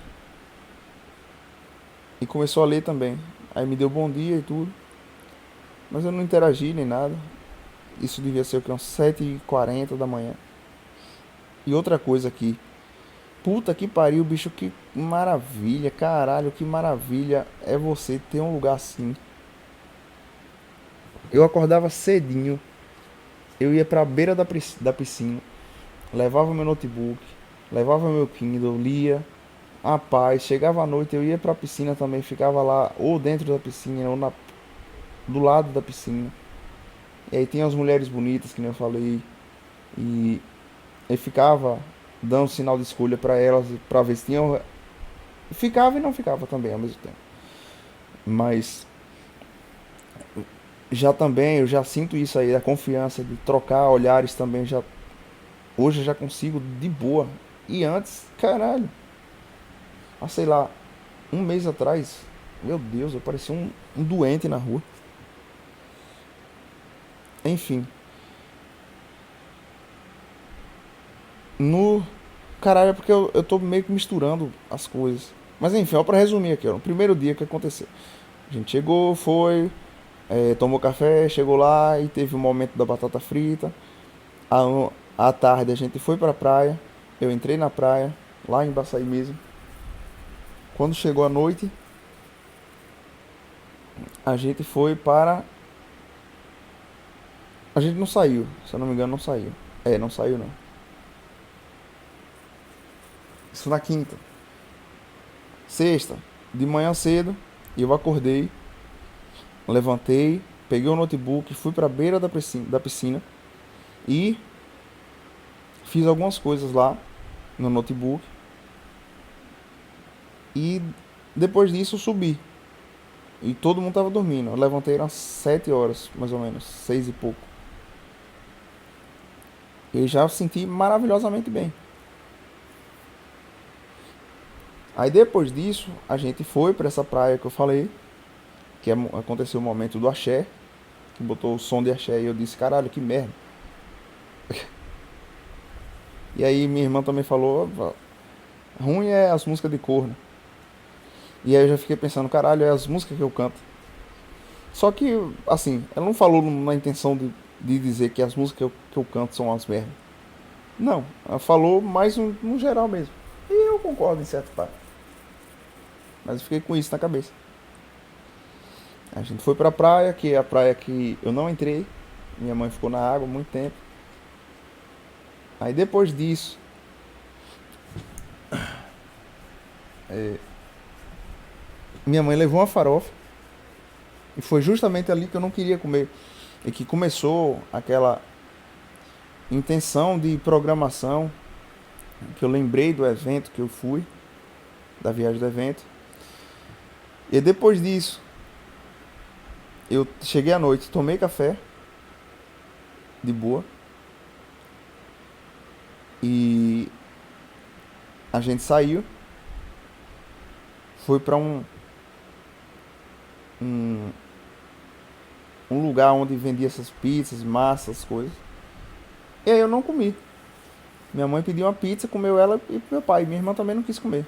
e começou a ler também. Aí me deu bom dia e tudo. Mas eu não interagi nem nada. Isso devia ser o que? Umas 7h40 da manhã. E outra coisa aqui. Puta que pariu, bicho, que maravilha. Caralho, que maravilha é você ter um lugar assim. Eu acordava cedinho. Eu ia pra beira da piscina. Levava meu notebook. Levava meu Kindle, lia. Rapaz, chegava à noite, eu ia pra piscina também, ficava lá, ou dentro da piscina, ou do lado da piscina. E aí tinha as mulheres bonitas, que nem eu falei, e eu ficava dando sinal de escolha pra elas, pra ver se tinham. Ficava e não ficava também ao mesmo tempo. Mas já também, eu já sinto isso aí, a confiança de trocar olhares também, já. Hoje eu já consigo de boa. E antes, caralho, sei lá, um mês atrás, meu Deus, eu parecia um doente na rua. Enfim, no Caralho, é porque eu tô meio que misturando as coisas. Mas enfim, ó, pra resumir aqui, ó. No primeiro dia que aconteceu. A gente chegou, foi, tomou café, chegou lá e teve o momento da batata frita. À, à tarde a gente foi pra praia. Eu entrei na praia, lá em Baçaí mesmo. Quando chegou a noite, a gente foi para. A gente não saiu, se eu não me engano, não saiu. Não saiu não. Isso na quinta. Sexta, de manhã cedo, eu acordei, levantei, peguei o notebook, fui para a beira da piscina e fiz algumas coisas lá no notebook. E depois disso eu subi. E todo mundo tava dormindo. Eu levantei às 7 horas, mais ou menos, 6 e pouco. E já senti maravilhosamente bem. Aí depois disso, a gente foi para essa praia que eu falei, que aconteceu o momento do axé, que botou o som de axé e eu disse, caralho, que merda. E aí minha irmã também falou, ruim é as músicas de corno. E aí eu já fiquei pensando, caralho, é as músicas que eu canto. Só que, assim, ela não falou na intenção de dizer que as músicas que eu canto são as merdas. Não, ela falou mais no geral mesmo. E eu concordo em certo parte. Mas eu fiquei com isso na cabeça. A gente foi pra praia, que é a praia que eu não entrei. Minha mãe ficou na água muito tempo. Aí depois disso, minha mãe levou uma farofa. E foi justamente ali que eu não queria comer. E que começou aquela intenção de programação. Que eu lembrei do evento que eu fui. Da viagem do evento. E depois disso, eu cheguei à noite, tomei café. De boa. E a gente saiu. Foi pra um, um lugar onde vendia essas pizzas, massas, coisas. E aí eu não comi. Minha mãe pediu uma pizza, comeu ela e meu pai. Minha irmã também não quis comer.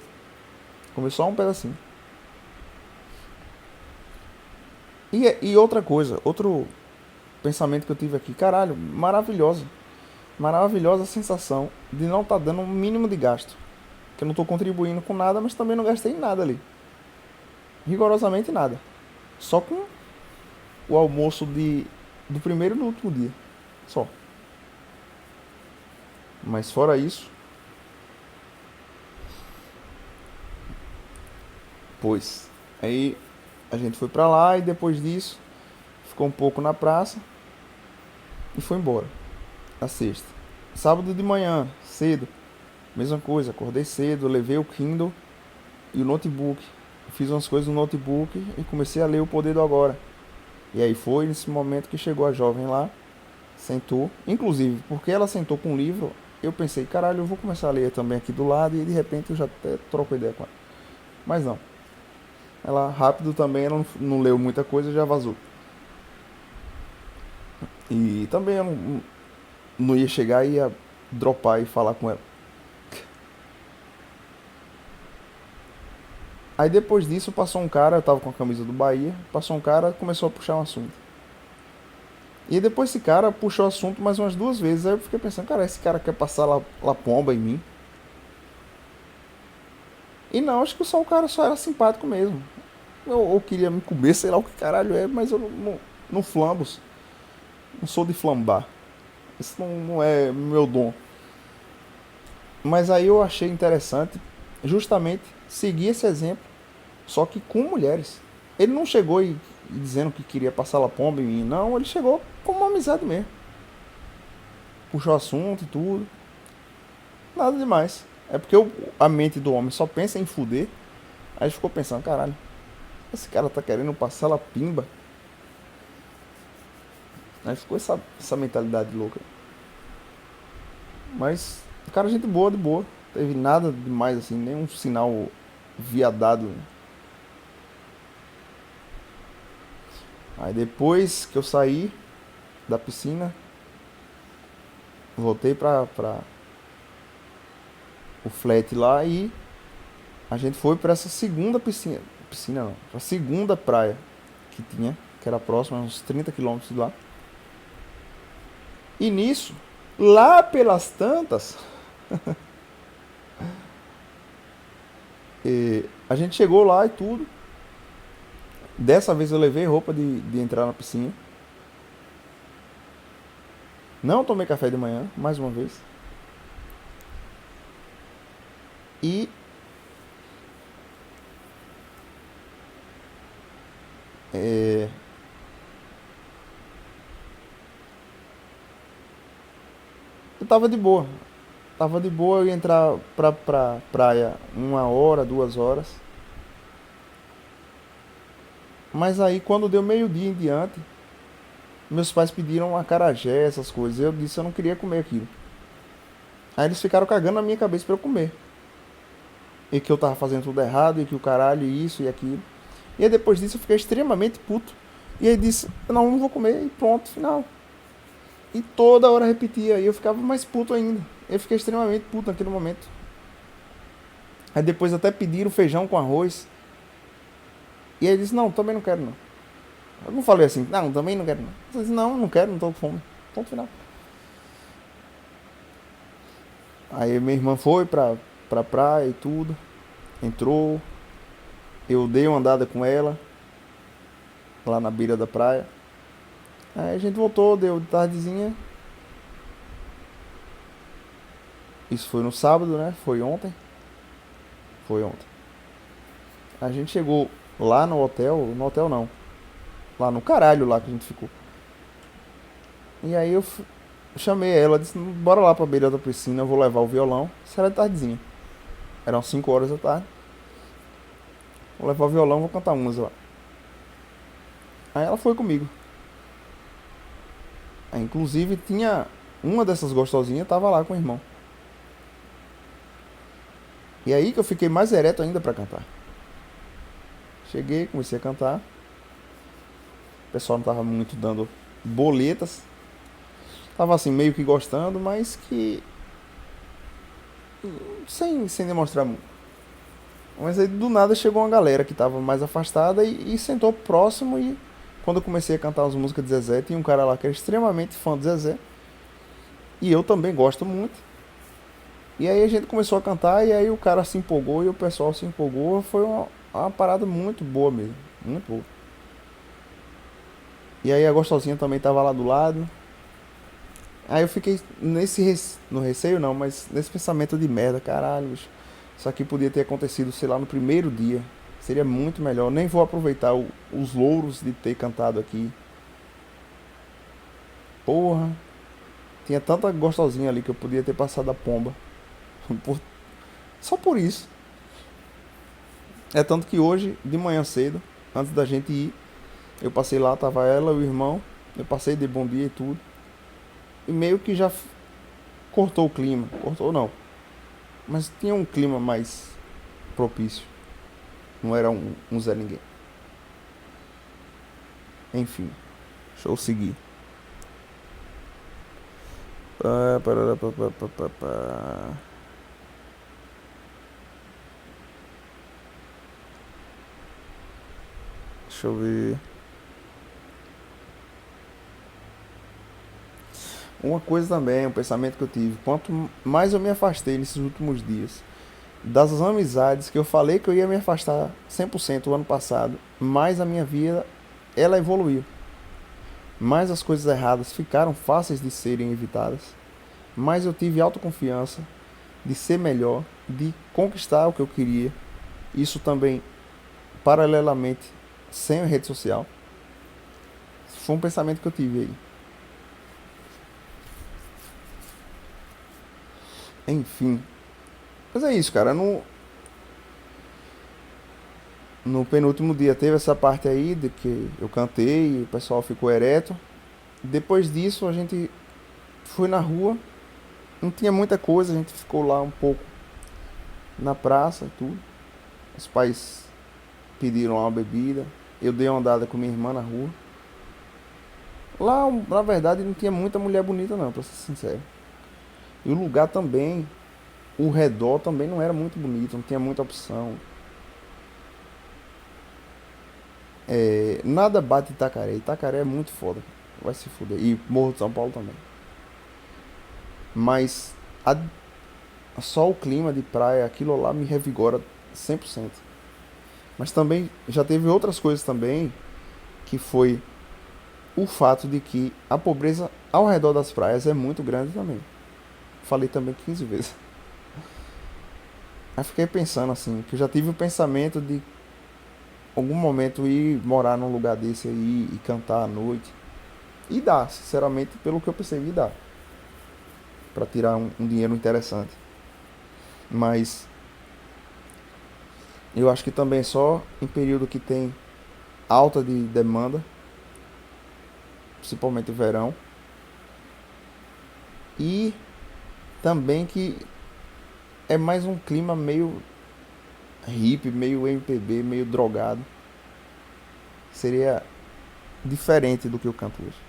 Comeu só um pedacinho. E outra coisa, outro pensamento que eu tive aqui. Caralho, maravilhosa. Maravilhosa sensação de não estar dando um mínimo de gasto. Que eu não estou contribuindo com nada, mas também não gastei em nada ali. Rigorosamente nada. Só com o almoço do primeiro e do último dia. Só. Mas fora isso, pois. Aí a gente foi pra lá e depois disso ficou um pouco na praça e foi embora. Na sexta. Sábado de manhã, cedo, mesma coisa, acordei cedo, levei o Kindle e o notebook. Fiz umas coisas no notebook e comecei a ler O Poder do Agora. E aí foi nesse momento que chegou a jovem lá, sentou. Inclusive, porque ela sentou com um livro, eu pensei, caralho, eu vou começar a ler também aqui do lado e de repente eu já até troco ideia com ela. Mas não. Ela rápido também, ela não leu muita coisa e já vazou. E também eu não ia chegar e ia dropar e falar com ela. Aí depois disso passou um cara, eu tava com a camisa do Bahia, passou um cara e começou a puxar um assunto. E depois esse cara puxou o assunto mais umas duas vezes, aí eu fiquei pensando, cara, esse cara quer passar lá pomba em mim. E não, acho que só o cara só era simpático mesmo. Eu queria me comer, sei lá o que caralho é, mas eu não flambos. Não sou de flambar. Isso não é meu dom. Mas aí eu achei interessante justamente seguir esse exemplo, só que com mulheres. Ele não chegou e dizendo que queria passar la pomba em mim, não, ele chegou como uma amizade mesmo. Puxou assunto e tudo. Nada demais. É porque a mente do homem só pensa em fuder. Aí ficou pensando, caralho, esse cara tá querendo passar la pimba. Aí ficou essa mentalidade louca. Mas, cara, gente boa, de boa. Teve nada demais assim, nenhum sinal viadado. Aí depois que eu saí da piscina, voltei pra o flat lá e a gente foi para essa segunda piscina. Piscina não, pra segunda praia que tinha, que era próxima, uns 30 quilômetros de lá. E nisso, lá pelas tantas, a gente chegou lá e tudo. Dessa vez eu levei roupa de entrar na piscina. Não tomei café de manhã, mais uma vez. E é, eu tava de boa. Tava de boa, eu ia entrar pra praia 1 hora, 2 horas. Mas aí quando deu meio-dia em diante, meus pais pediram acarajé, essas coisas. Eu disse que eu não queria comer aquilo. Aí eles ficaram cagando na minha cabeça pra eu comer. E que eu tava fazendo tudo errado, e que o caralho, isso e aquilo. E aí depois disso eu fiquei extremamente puto. E aí disse, não, não vou comer, e pronto, final. E toda hora repetia, e eu ficava mais puto ainda. Eu fiquei extremamente puto naquele momento. Aí depois até pediram feijão com arroz. E aí ele disse, não, também não quero não. Eu não falei assim, não, também não quero não. Eu disse, não, não quero, não tô com fome. Ponto final. Aí minha irmã foi pra praia e tudo. Entrou. Eu dei uma andada com ela. Lá na beira da praia. Aí a gente voltou, deu de tardezinha. Isso foi no sábado, né? Foi ontem. Foi ontem. A gente chegou lá no hotel. No hotel não. Lá no caralho lá que a gente ficou. E aí chamei ela, disse, bora lá pra beira da piscina, eu vou levar o violão. Isso era de tardezinha. Eram 5 horas da tarde. Vou levar o violão, vou cantar umas lá. Aí ela foi comigo. Aí, inclusive tinha uma dessas gostosinhas, tava lá com o irmão. E aí que eu fiquei mais ereto ainda pra cantar. Cheguei, comecei a cantar. O pessoal não tava muito dando boletas. Tava assim, meio que gostando, mas que sem demonstrar muito. Mas aí do nada chegou uma galera que tava mais afastada e sentou próximo. E quando eu comecei a cantar as músicas de Zezé, tinha um cara lá que era extremamente fã de Zezé. E eu também gosto muito. E aí a gente começou a cantar e aí o cara se empolgou e o pessoal se empolgou. Foi uma parada muito boa mesmo. Muito boa. E aí a gostosinha também tava lá do lado. Aí eu fiquei no receio não, mas nesse pensamento de merda, caralho, bicho. Isso aqui podia ter acontecido, sei lá, no primeiro dia. Seria muito melhor. Nem vou aproveitar os louros de ter cantado aqui. Porra. Tinha tanta gostosinha ali que eu podia ter passado a pomba. Por- Só por isso. É tanto que hoje, de manhã cedo, antes da gente ir, eu passei lá, tava ela, o irmão. Eu passei de bom dia e tudo. E meio que já cortou o clima. Cortou não. Mas tinha um clima mais propício. Não era um Zé Ninguém. Enfim, deixa eu seguir. Parará, pá. Deixa eu ver. Uma coisa também, um pensamento que eu tive. Quanto mais eu me afastei nesses últimos dias das amizades que eu falei que eu ia me afastar 100% o ano passado, mais a minha vida ela evoluiu. Mais as coisas erradas ficaram fáceis de serem evitadas. Mais eu tive autoconfiança de ser melhor, de conquistar o que eu queria. Isso também, paralelamente, sem a rede social. Foi um pensamento que eu tive aí. Enfim. Mas é isso, cara. No penúltimo dia teve essa parte aí de que eu cantei e o pessoal ficou ereto. Depois disso a gente foi na rua. Não tinha muita coisa, a gente ficou lá um pouco na praça e tudo. Os pais pediram uma bebida. Eu dei uma andada com minha irmã na rua. Lá, na verdade, não tinha muita mulher bonita não, pra ser sincero. E o lugar também o redor também não era muito bonito, não tinha muita opção. Nada bate Itacaré. Itacaré é muito foda. Vai se fuder. E Morro de São Paulo também. Mas a- só o clima de praia, aquilo lá me revigora 100%. Mas também já teve outras coisas também, que foi o fato de que a pobreza ao redor das praias é muito grande também. Falei também 15 vezes. Aí fiquei pensando assim, que eu já tive o pensamento de algum momento ir morar num lugar desse aí e cantar à noite. E dá, sinceramente, pelo que eu percebi, dá. Pra tirar um dinheiro interessante. Mas eu acho que também só em período que tem alta de demanda, principalmente o verão. E também que é mais um clima meio hippie, meio MPB, meio drogado. Seria diferente do que eu canto hoje.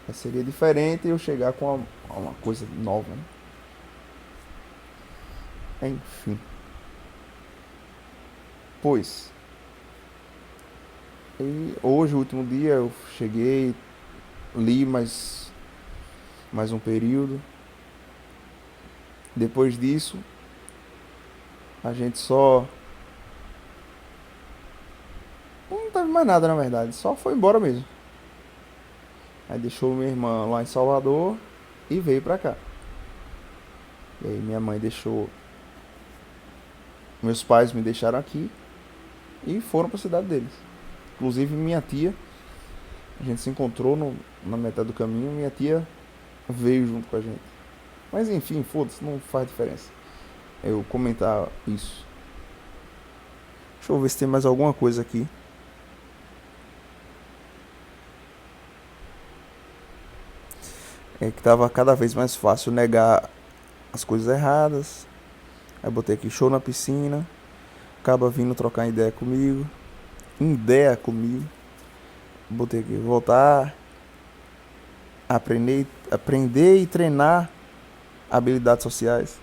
Mas seria diferente eu chegar com uma coisa nova, né? Enfim. Pois. E hoje, o último dia, eu cheguei, li mais um período. Depois disso, a gente só. Não teve mais nada na verdade, só foi embora mesmo. Aí deixou minha irmã lá em Salvador e veio pra cá. E aí minha mãe deixou. Meus pais me deixaram aqui e foram pra cidade deles. Inclusive minha tia, a gente se encontrou na metade do caminho, minha tia veio junto com a gente. Mas enfim, foda-se, não faz diferença eu comentar isso. Deixa eu ver se tem mais alguma coisa aqui. É que tava cada vez mais fácil negar as coisas erradas. Aí botei aqui show na piscina. Acaba vindo trocar ideia comigo. Ideia comigo. Botei aqui voltar. Aprender e treinar habilidades sociais.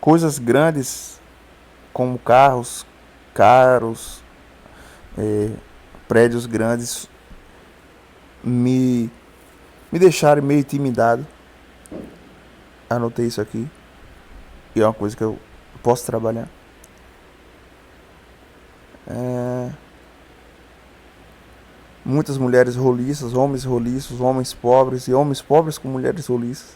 Coisas grandes como carros caros, prédios grandes me, me deixaram meio intimidado. Anotei isso aqui. E é uma coisa que eu posso trabalhar. Muitas mulheres roliças, homens pobres e homens pobres com mulheres roliças.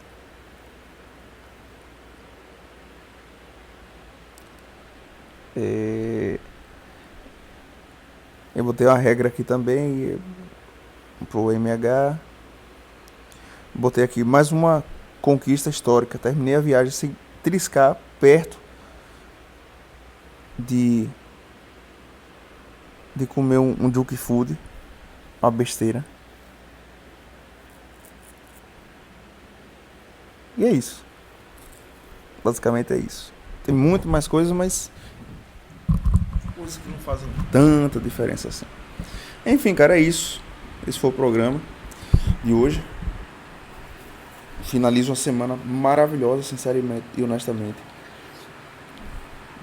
Eu botei uma regra aqui também pro MH. Botei aqui mais uma conquista histórica. Terminei a viagem sem triscar perto de comer um junk food, uma besteira. E é isso. Basicamente é isso. Tem muito mais coisas, mas coisas que não fazem tanta diferença assim. Enfim, cara, é isso. Esse foi o programa de hoje. Finalizo uma semana maravilhosa, sinceramente e honestamente.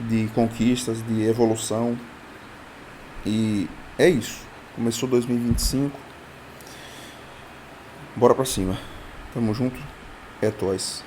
De conquistas, de evolução. E é isso. Começou 2025. Bora pra cima. Tamo junto. É nóis.